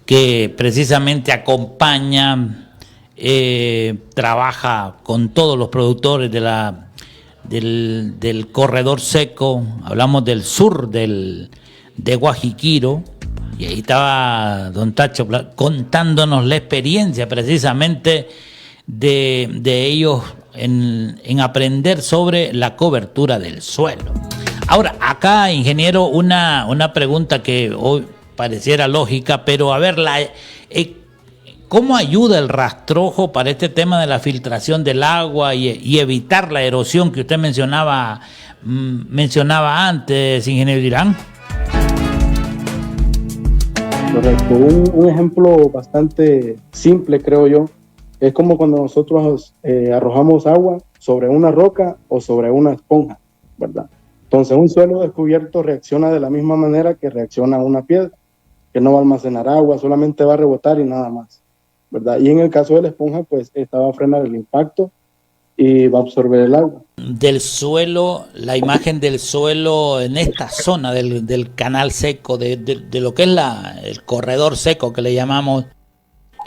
que precisamente acompaña trabaja con todos los productores del corredor seco. Hablamos del sur de Guajiquiro, y ahí estaba don Tacho contándonos la experiencia precisamente de ellos en aprender sobre la cobertura del suelo. Ahora, acá, ingeniero, una pregunta que hoy pareciera lógica, pero a ver, ¿cómo ayuda el rastrojo para este tema de la filtración del agua y evitar la erosión que usted mencionaba antes, ingeniero Dirán? Correcto. Un ejemplo bastante simple, creo yo, es como cuando nosotros arrojamos agua sobre una roca o sobre una esponja, ¿verdad? Entonces, un suelo descubierto reacciona de la misma manera que reacciona una piedra, que no va a almacenar agua, solamente va a rebotar y nada más, ¿verdad? Y en el caso de la esponja, pues esta va a frenar el impacto y va a absorber el agua. Del suelo, la imagen del suelo en esta zona del canal seco, de lo que es el corredor seco que le llamamos,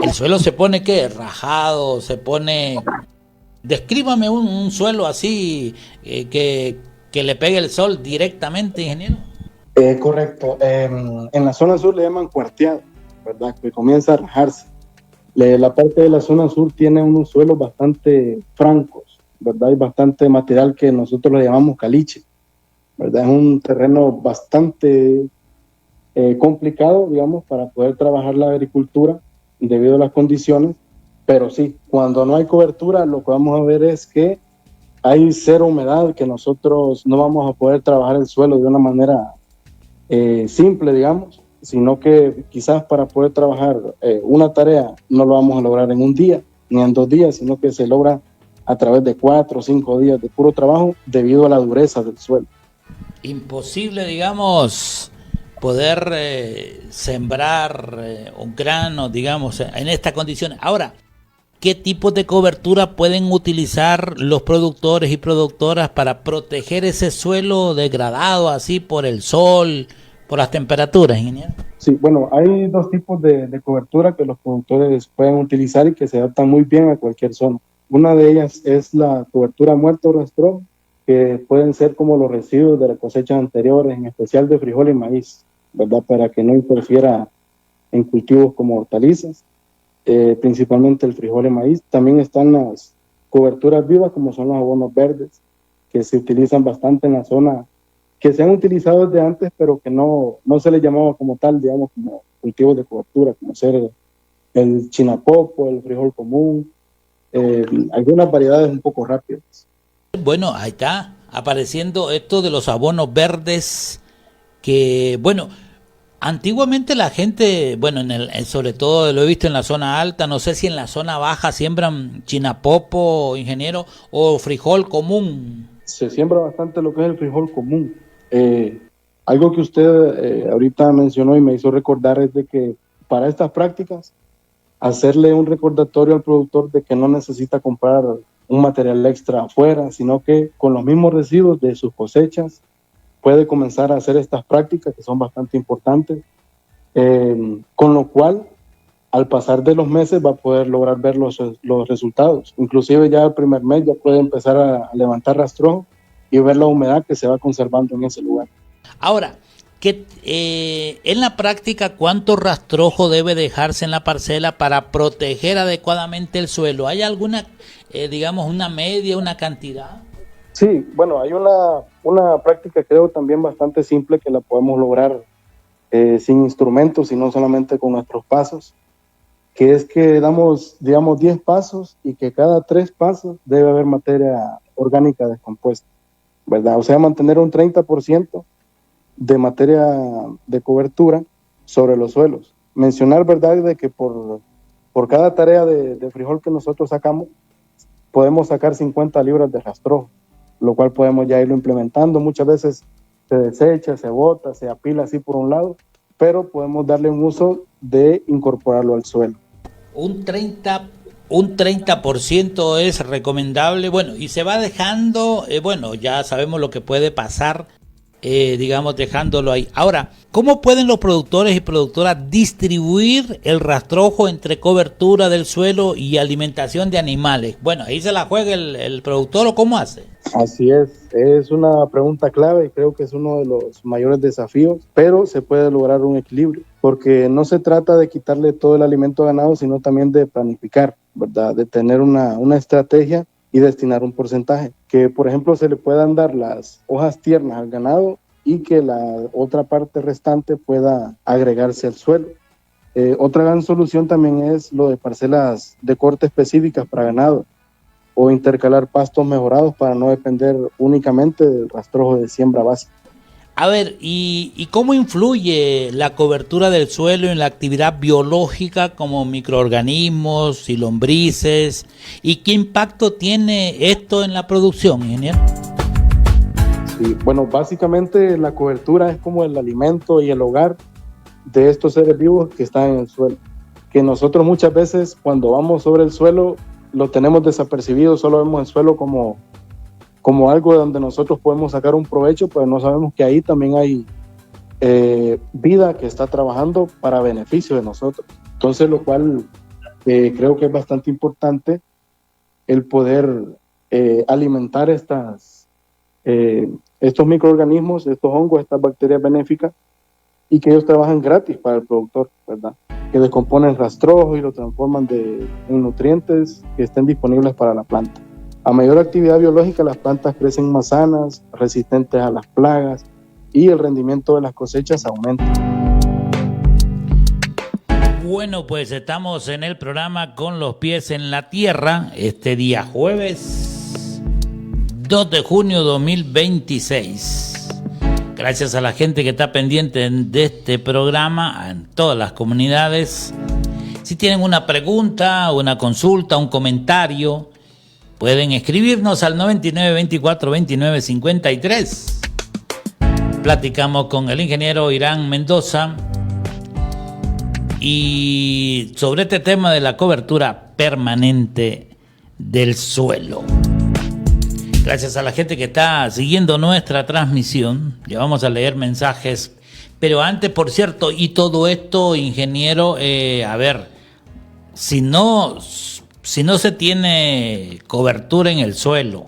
el suelo se pone, ¿qué? Rajado, se pone... Descríbame un suelo así que le pegue el sol directamente, ingeniero. Correcto. En la zona sur le llaman cuarteado, ¿verdad? Que comienza a rajarse. La parte de la zona sur tiene unos suelos bastante francos, ¿verdad? Hay bastante material que nosotros le llamamos caliche, ¿verdad? Es un terreno bastante complicado, digamos, para poder trabajar la agricultura debido a las condiciones, pero sí, cuando no hay cobertura, lo que vamos a ver es que hay cero humedad, que nosotros no vamos a poder trabajar el suelo de una manera simple, digamos, sino que quizás para poder trabajar una tarea no lo vamos a lograr en un día ni en 2 días, sino que se logra a través de 4 o 5 días de puro trabajo debido a la dureza del suelo. Imposible, digamos, poder sembrar un grano, digamos, en estas condiciones. Ahora, ¿qué tipos de cobertura pueden utilizar los productores y productoras para proteger ese suelo degradado así por el sol, por las temperaturas, ingeniero? Sí, bueno, hay 2 tipos de cobertura que los productores pueden utilizar y que se adaptan muy bien a cualquier zona. Una de ellas es la cobertura muerto rastrojo, que pueden ser como los residuos de las cosechas anteriores, en especial de frijol y maíz, ¿verdad? Para que no interfiera en cultivos como hortalizas, principalmente el frijol y maíz. También están las coberturas vivas, como son los abonos verdes, que se utilizan bastante en la zona, que se han utilizado desde antes, pero que no se les llamaba como tal, digamos, como cultivos de cobertura, como ser el chinapopo, el frijol común, algunas variedades un poco rápidas. Bueno, ahí está apareciendo esto de los abonos verdes, que, bueno, antiguamente la gente, bueno, sobre todo lo he visto en la zona alta, no sé si en la zona baja siembran chinapopo, ingeniero, o frijol común. Se siembra bastante lo que es el frijol común. Algo que usted ahorita mencionó y me hizo recordar es de que para estas prácticas, hacerle un recordatorio al productor de que no necesita comprar un material extra afuera, sino que con los mismos residuos de sus cosechas puede comenzar a hacer estas prácticas que son bastante importantes, con lo cual al pasar de los meses va a poder lograr ver los resultados. Inclusive ya el primer mes ya puede empezar a levantar rastrojo y ver la humedad que se va conservando en ese lugar. Ahora, en la práctica, ¿cuánto rastrojo debe dejarse en la parcela para proteger adecuadamente el suelo? ¿Hay alguna, digamos, una media, una cantidad? Sí, bueno, hay una práctica creo también bastante simple que la podemos lograr sin instrumentos, sino solamente con nuestros pasos, que es que damos, digamos, 10 pasos y que cada 3 pasos debe haber materia orgánica descompuesta, ¿verdad? O sea, mantener un 30% de materia de cobertura sobre los suelos. Mencionar, ¿verdad?, de que por cada tarea de frijol que nosotros sacamos, podemos sacar 50 libras de rastrojo, lo cual podemos ya irlo implementando. Muchas veces se desecha, se bota, se apila así por un lado, pero podemos darle un uso de incorporarlo al suelo. Un 30% es recomendable, bueno, y se va dejando, bueno, ya sabemos lo que puede pasar digamos, dejándolo ahí. Ahora, ¿cómo pueden los productores y productoras distribuir el rastrojo entre cobertura del suelo y alimentación de animales? Bueno, ahí se la juega el productor, ¿o cómo hace? Así es una pregunta clave y creo que es uno de los mayores desafíos, pero se puede lograr un equilibrio, porque no se trata de quitarle todo el alimento al ganado, sino también de planificar, ¿verdad? De tener una estrategia y destinar un porcentaje, que por ejemplo se le puedan dar las hojas tiernas al ganado y que la otra parte restante pueda agregarse al suelo. Otra gran solución también es lo de parcelas de corte específicas para ganado o intercalar pastos mejorados para no depender únicamente del rastrojo de siembra básica. A ver, ¿y cómo influye la cobertura del suelo en la actividad biológica como microorganismos y lombrices? ¿Y qué impacto tiene esto en la producción, ingeniero? Sí, bueno, básicamente la cobertura es como el alimento y el hogar de estos seres vivos que están en el suelo. Que nosotros muchas veces cuando vamos sobre el suelo lo tenemos desapercibido, solo vemos el suelo como algo de donde nosotros podemos sacar un provecho, pero no sabemos que ahí también hay vida que está trabajando para beneficio de nosotros. Entonces, lo cual creo que es bastante importante el poder alimentar estos microorganismos, estos hongos, estas bacterias benéficas, y que ellos trabajan gratis para el productor, ¿verdad? Que descomponen rastrojo y lo transforman en nutrientes que estén disponibles para la planta. A mayor actividad biológica, las plantas crecen más sanas, resistentes a las plagas y el rendimiento de las cosechas aumenta. Bueno, pues estamos en el programa Con los Pies en la Tierra, este día jueves 2 de junio 2026. Gracias a la gente que está pendiente de este programa en todas las comunidades. Si tienen una pregunta, una consulta, un comentario, pueden escribirnos al 99242953. Platicamos con el ingeniero Irán Mendoza y sobre este tema de la cobertura permanente del suelo. Gracias a la gente que está siguiendo nuestra transmisión. Ya vamos a leer mensajes. Pero antes, por cierto, y todo esto, ingeniero, a ver, si no se tiene cobertura en el suelo,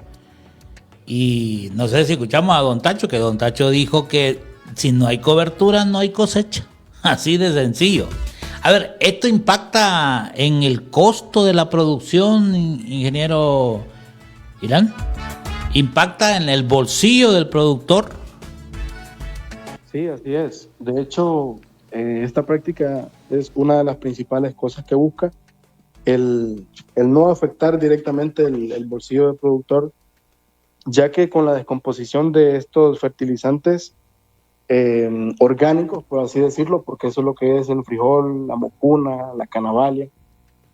y no sé si escuchamos a don Tacho, que don Tacho dijo que si no hay cobertura no hay cosecha. Así de sencillo. A ver, ¿esto impacta en el costo de la producción, ingeniero Irán? ¿Impacta en el bolsillo del productor? Sí, así es. De hecho, esta práctica es una de las principales cosas que busca, el no afectar directamente el bolsillo del productor, ya que con la descomposición de estos fertilizantes orgánicos, por así decirlo, porque eso es lo que es el frijol, la mocuna, la canavalia,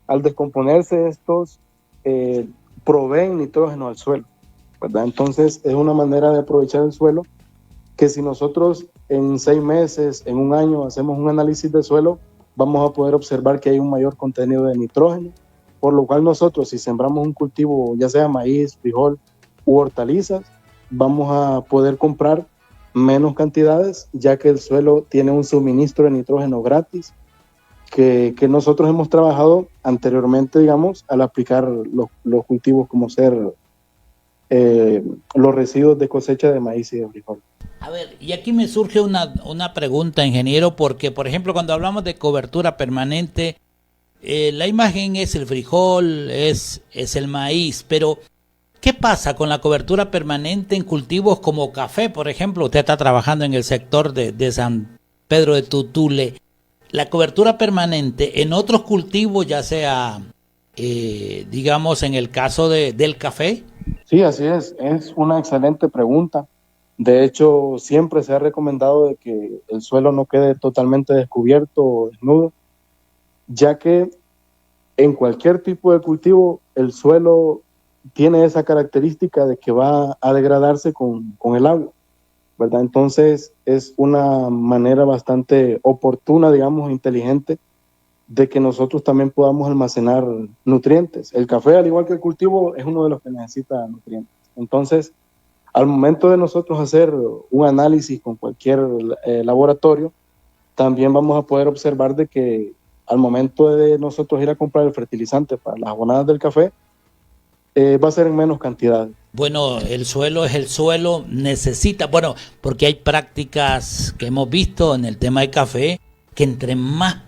al descomponerse estos proveen nitrógeno al suelo, ¿verdad? Entonces es una manera de aprovechar el suelo que si nosotros en 6 meses, en un año hacemos un análisis de suelo, vamos a poder observar que hay un mayor contenido de nitrógeno, por lo cual nosotros si sembramos un cultivo, ya sea maíz, frijol u hortalizas, vamos a poder comprar menos cantidades, ya que el suelo tiene un suministro de nitrógeno gratis que nosotros hemos trabajado anteriormente, digamos, al aplicar los cultivos como ser los residuos de cosecha de maíz y de frijol. A ver, y aquí me surge una pregunta, ingeniero, porque, por ejemplo, cuando hablamos de cobertura permanente, la imagen es el frijol, es el maíz, pero ¿qué pasa con la cobertura permanente en cultivos como café, por ejemplo? Usted está trabajando en el sector de San Pedro de Tutule. La cobertura permanente en otros cultivos, ya sea, digamos, en el caso del café. Sí, así es una excelente pregunta. De hecho, siempre se ha recomendado de que el suelo no quede totalmente descubierto o desnudo, ya que en cualquier tipo de cultivo el suelo tiene esa característica de que va a degradarse con el agua, ¿verdad? Entonces es una manera bastante oportuna, digamos, inteligente, de que nosotros también podamos almacenar nutrientes. El café, al igual que el cultivo, es uno de los que necesita nutrientes. Entonces, Al momento de nosotros hacer un análisis con cualquier laboratorio, también vamos a poder observar de que al momento de nosotros ir a comprar el fertilizante para las abonadas del café, va a ser en menos cantidad. Bueno, el suelo es el suelo, necesita, bueno, porque hay prácticas que hemos visto en el tema del café, que entre más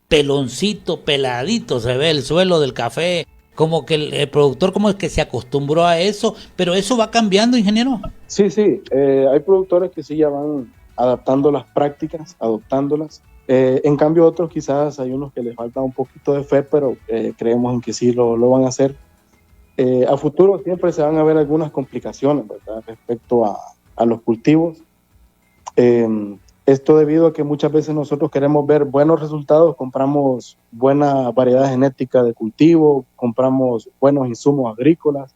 peloncito, peladito se ve el suelo del café, como que el productor como es que se acostumbró a eso, pero eso va cambiando, ingeniero. Sí, hay productores que sí ya van adaptando las prácticas, adoptándolas. En cambio otros quizás hay unos que les falta un poquito de fe, pero creemos en que sí lo van a hacer. A futuro siempre se van a ver algunas complicaciones, ¿verdad?, respecto a los cultivos. Esto debido a que muchas veces nosotros queremos ver buenos resultados, compramos buena variedad genética de cultivo, compramos buenos insumos agrícolas,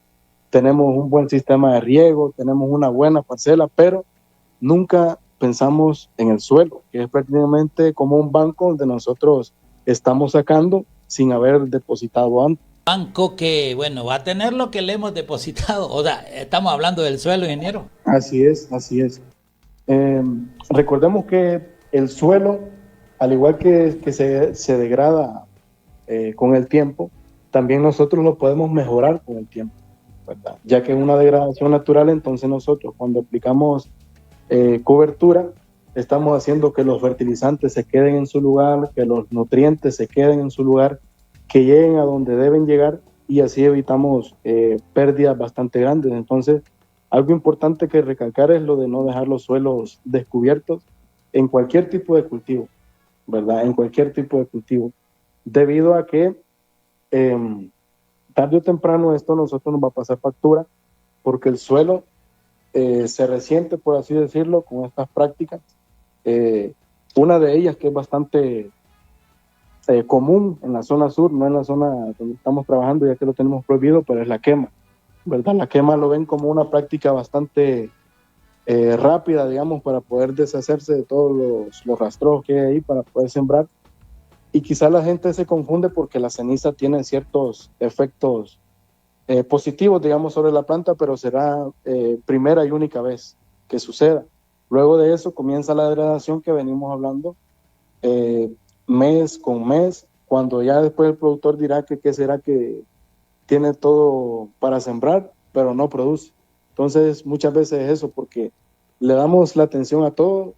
tenemos un buen sistema de riego, tenemos una buena parcela, pero nunca pensamos en el suelo, que es prácticamente como un banco donde nosotros estamos sacando sin haber depositado antes. Banco que, bueno, va a tener lo que le hemos depositado. O sea, estamos hablando del suelo, ingeniero. Así es. Recordemos que el suelo, al igual que se degrada con el tiempo, también nosotros lo podemos mejorar con el tiempo, ¿verdad? Ya que es una degradación natural, entonces nosotros cuando aplicamos cobertura, estamos haciendo que los fertilizantes se queden en su lugar, que los nutrientes se queden en su lugar, que lleguen a donde deben llegar, y así evitamos pérdidas bastante grandes. Entonces, algo importante que recalcar es lo de no dejar los suelos descubiertos en cualquier tipo de cultivo, ¿verdad? En cualquier tipo de cultivo, debido a que tarde o temprano esto a nosotros nos va a pasar factura, porque el suelo se resiente, por así decirlo, con estas prácticas. Una de ellas que es bastante común en la zona sur, no en la zona donde estamos trabajando, ya que lo tenemos prohibido, pero es la quema, ¿verdad? La quema lo ven como una práctica bastante rápida, digamos, para poder deshacerse de todos los rastrojos que hay ahí para poder sembrar. Y quizá la gente se confunde porque la ceniza tiene ciertos efectos positivos, digamos, sobre la planta, pero será primera y única vez que suceda. Luego de eso comienza la degradación que venimos hablando mes con mes, cuando ya después el productor dirá que qué será que tiene todo para sembrar, pero no produce. Entonces muchas veces es eso, porque le damos la atención a todo,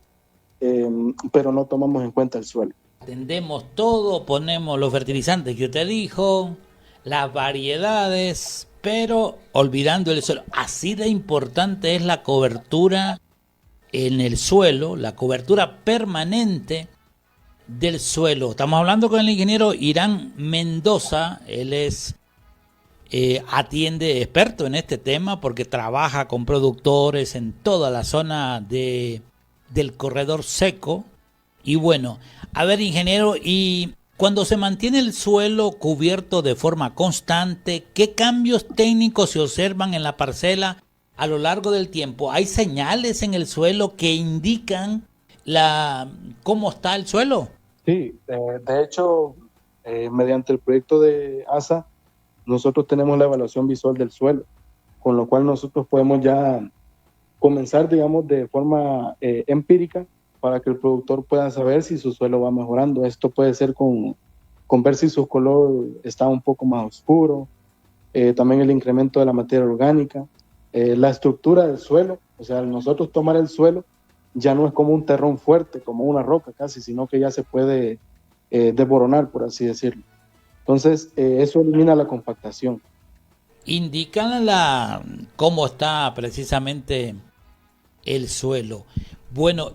pero no tomamos en cuenta el suelo. Atendemos todo, ponemos los fertilizantes que usted dijo, las variedades, pero olvidando el suelo. Así de importante es la cobertura en el suelo, la cobertura permanente del suelo. Estamos hablando con el ingeniero Irán Mendoza. Él es atiende experto en este tema porque trabaja con productores en toda la zona del corredor seco. Y bueno, a ver, ingeniero, y cuando se mantiene el suelo cubierto de forma constante, ¿qué cambios técnicos se observan en la parcela a lo largo del tiempo? ¿Hay señales en el suelo que indican cómo está el suelo? Sí, de hecho, mediante el proyecto de ASA, nosotros tenemos la evaluación visual del suelo, con lo cual nosotros podemos ya comenzar, digamos, de forma empírica para que el productor pueda saber si su suelo va mejorando. Esto puede ser con ver si su color está un poco más oscuro, también el incremento de la materia orgánica, la estructura del suelo. O sea, al nosotros tomar el suelo, ya no es como un terrón fuerte, como una roca casi, sino que ya se puede desboronar, por así decirlo. Entonces, eso elimina la compactación. Indican cómo está precisamente el suelo. Bueno,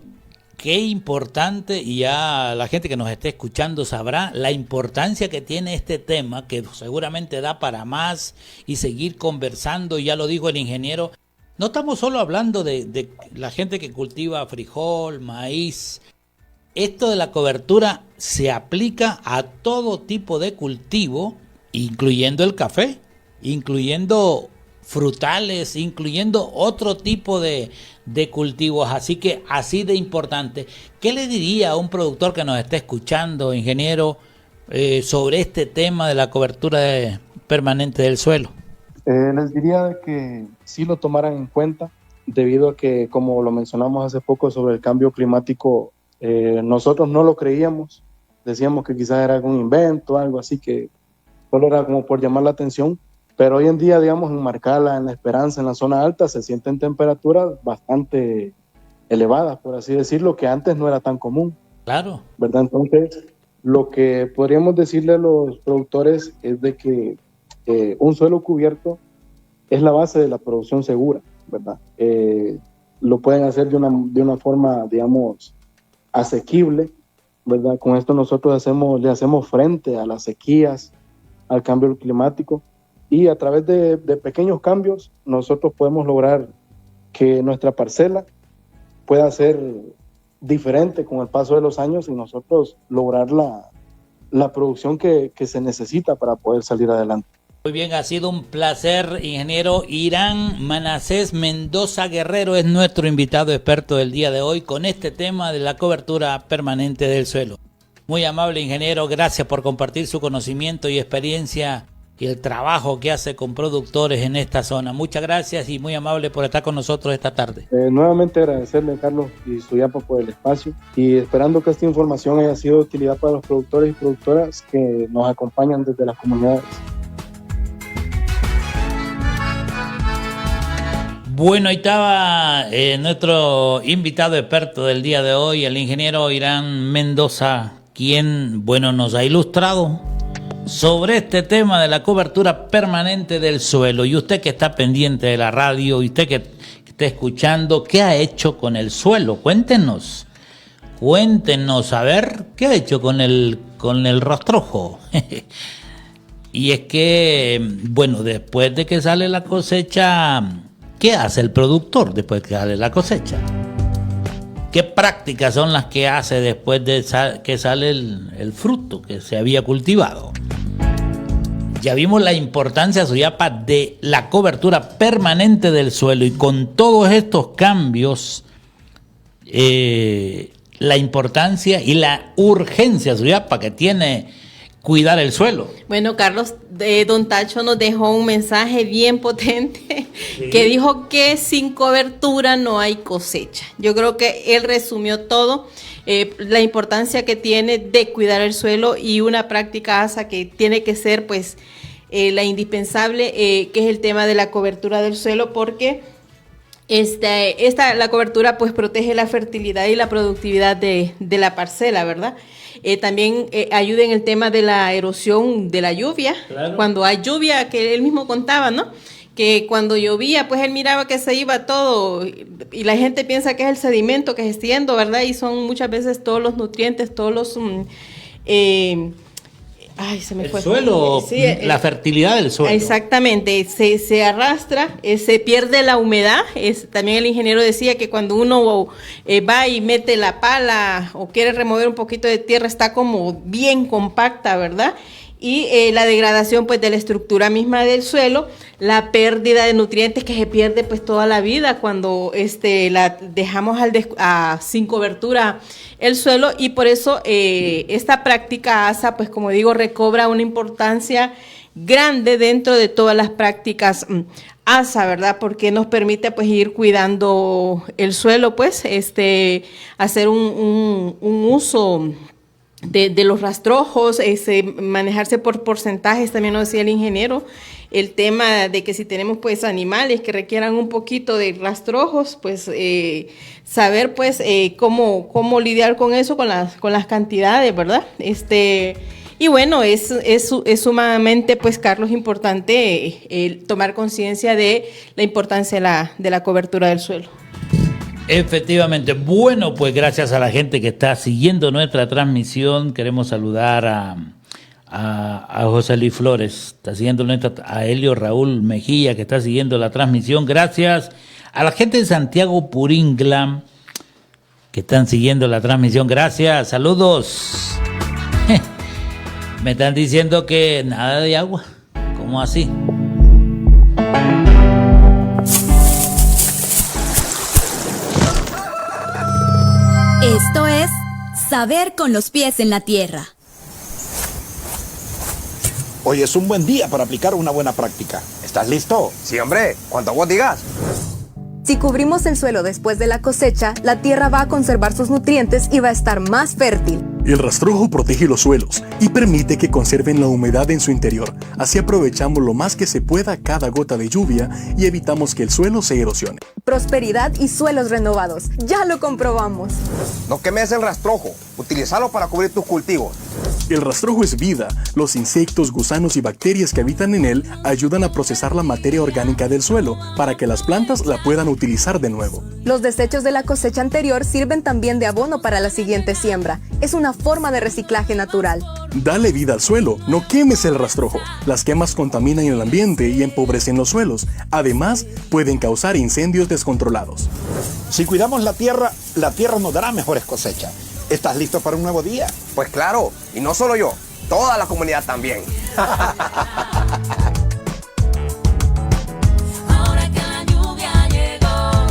qué importante, y ya la gente que nos esté escuchando sabrá la importancia que tiene este tema, que seguramente da para más y seguir conversando. Ya lo dijo el ingeniero. No estamos solo hablando de la gente que cultiva frijol, maíz. Esto de la cobertura se aplica a todo tipo de cultivo, incluyendo el café, incluyendo frutales, incluyendo otro tipo de cultivos. Así que así de importante. ¿Qué le diría a un productor que nos esté escuchando, ingeniero, sobre este tema de la cobertura permanente del suelo? Les diría que sí lo tomaran en cuenta, debido a que, como lo mencionamos hace poco sobre el cambio climático, nosotros no lo creíamos, decíamos que quizás era algún invento, algo así que solo era como por llamar la atención, pero hoy en día, digamos, en Marcala, en La Esperanza, en la zona alta, se sienten temperaturas bastante elevadas, por así decirlo, que antes no era tan común. Claro. ¿Verdad? Entonces, lo que podríamos decirle a los productores es de que un suelo cubierto es la base de la producción segura, ¿verdad? Lo pueden hacer de una forma, digamos, asequible, ¿verdad? Con esto nosotros le hacemos frente a las sequías, al cambio climático, y a través de pequeños cambios nosotros podemos lograr que nuestra parcela pueda ser diferente con el paso de los años y nosotros lograr la producción que se necesita para poder salir adelante. Muy bien, ha sido un placer, ingeniero Irán Manasés Mendoza Guerrero es nuestro invitado experto del día de hoy con este tema de la cobertura permanente del suelo. Muy amable, ingeniero, gracias por compartir su conocimiento y experiencia y el trabajo que hace con productores en esta zona. Muchas gracias y muy amable por estar con nosotros esta tarde. Nuevamente agradecerle, Carlos y Suyapa, por el espacio y esperando que esta información haya sido de utilidad para los productores y productoras que nos acompañan desde las comunidades. Bueno, ahí estaba nuestro invitado experto del día de hoy, el ingeniero Irán Mendoza, quien, bueno, nos ha ilustrado sobre este tema de la cobertura permanente del suelo. Y usted que está pendiente de la radio, y usted que está escuchando, ¿qué ha hecho con el suelo? Cuéntenos, a ver, ¿qué ha hecho con el rastrojo? Y es que, bueno, después de que sale la cosecha, ¿qué hace el productor después de que sale la cosecha? ¿Qué prácticas son las que hace después de que sale el fruto que se había cultivado? Ya vimos la importancia, Suyapa, de la cobertura permanente del suelo, y con todos estos cambios, la importancia y la urgencia, Suyapa, que tiene cuidar el suelo. Bueno, Carlos, don Tacho nos dejó un mensaje bien potente, sí, que dijo que sin cobertura no hay cosecha. Yo creo que él resumió todo, la importancia que tiene de cuidar el suelo, y una práctica ASA que tiene que ser pues la indispensable, que es el tema de la cobertura del suelo, porque la cobertura pues protege la fertilidad y la productividad de la parcela, ¿verdad? También ayuda en el tema de la erosión de la lluvia. Claro. Cuando hay lluvia, que él mismo contaba, ¿no? Que cuando llovía, pues él miraba que se iba todo, y la gente piensa que es el sedimento que se extiende, ¿verdad? Y son muchas veces todos los nutrientes, todos los... el suelo, sí, la fertilidad del suelo. Exactamente, se arrastra, se pierde la humedad. También el ingeniero decía que cuando uno va y mete la pala o quiere remover un poquito de tierra, está como bien compacta, ¿verdad? Y la degradación pues de la estructura misma del suelo, la pérdida de nutrientes que se pierde pues toda la vida cuando la dejamos sin cobertura el suelo, y por eso esta práctica ASA, pues como digo, recobra una importancia grande dentro de todas las prácticas ASA, ¿verdad? Porque nos permite pues ir cuidando el suelo, pues hacer un uso de los rastrojos, manejarse por porcentajes. También nos decía el ingeniero el tema de que si tenemos pues animales que requieran un poquito de rastrojos, pues saber pues cómo lidiar con eso, con las cantidades, ¿verdad? Y bueno, es sumamente, pues, Carlos, importante tomar conciencia de la importancia de la cobertura del suelo. Efectivamente. Bueno, pues gracias a la gente que está siguiendo nuestra transmisión. Queremos saludar a José Luis Flores, está siguiendo a Helio Raúl Mejía, que está siguiendo la transmisión. Gracias a la gente de Santiago Puringla, que están siguiendo la transmisión. Gracias, saludos. Me están diciendo que nada de agua. ¿Cómo así? Esto es Saber con los pies en la tierra. Hoy es un buen día para aplicar una buena práctica. ¿Estás listo? Sí, hombre, cuando vos digas. Si cubrimos el suelo después de la cosecha, la tierra va a conservar sus nutrientes y va a estar más fértil. El rastrojo protege los suelos y permite que conserven la humedad en su interior. Así aprovechamos lo más que se pueda cada gota de lluvia y evitamos que el suelo se erosione. Prosperidad y suelos renovados. ¡Ya lo comprobamos! No quemes el rastrojo. Utilízalo para cubrir tus cultivos. El rastrojo es vida. Los insectos, gusanos y bacterias que habitan en él ayudan a procesar la materia orgánica del suelo para que las plantas la puedan utilizar de nuevo. Los desechos de la cosecha anterior sirven también de abono para la siguiente siembra. Es una forma de reciclaje natural. Dale vida al suelo, no quemes el rastrojo. Las quemas contaminan el ambiente y empobrecen los suelos. Además, pueden causar incendios descontrolados. Si cuidamos la tierra nos dará mejores cosechas. ¿Estás listo para un nuevo día? Pues claro, y no solo yo, toda la comunidad también.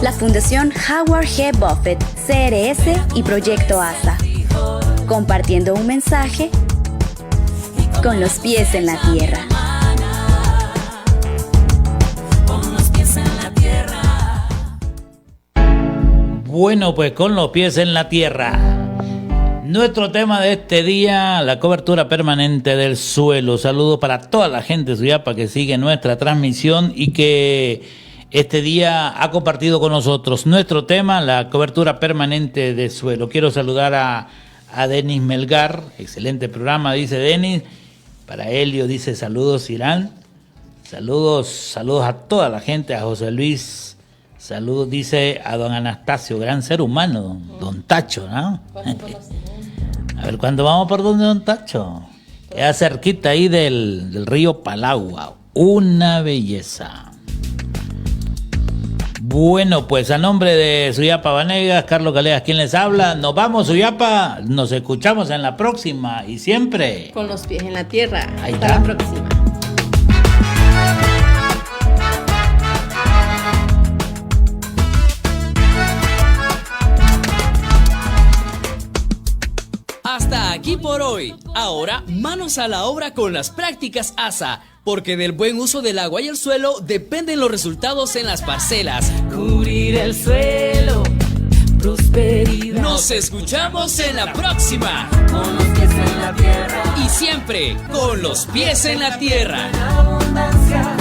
La Fundación Howard G. Buffett, CRS y Proyecto ASA. Compartiendo un mensaje con los pies en la tierra. Bueno, pues con los pies en la tierra. Nuestro tema de este día, la cobertura permanente del suelo. Saludos para toda la gente de Suyapa que sigue nuestra transmisión y que este día ha compartido con nosotros nuestro tema, la cobertura permanente del suelo. Quiero saludar a Denis Melgar, excelente programa, dice Denis. Para Helio dice saludos Irán. Saludos a toda la gente, a José Luis. Saludos, dice a don Anastasio, gran ser humano, don Tacho, ¿no? A ver, ¿cuándo vamos por donde don Tacho? Es cerquita ahí del río Palagua. Una belleza. Bueno, pues a nombre de Suyapa Vanegas, Carlos Galeas, quien les habla. Nos vamos, Suyapa. Nos escuchamos en la próxima y siempre con los pies en la tierra. Ahí Hasta está. la próxima. Hasta aquí por hoy. Ahora, manos a la obra con las prácticas ASA, porque del buen uso del agua y el suelo dependen los resultados en las parcelas. Cubrir el suelo, prosperidad. Nos escuchamos en la próxima. Con los pies en la tierra. Y siempre con los pies en la tierra. Abundancia.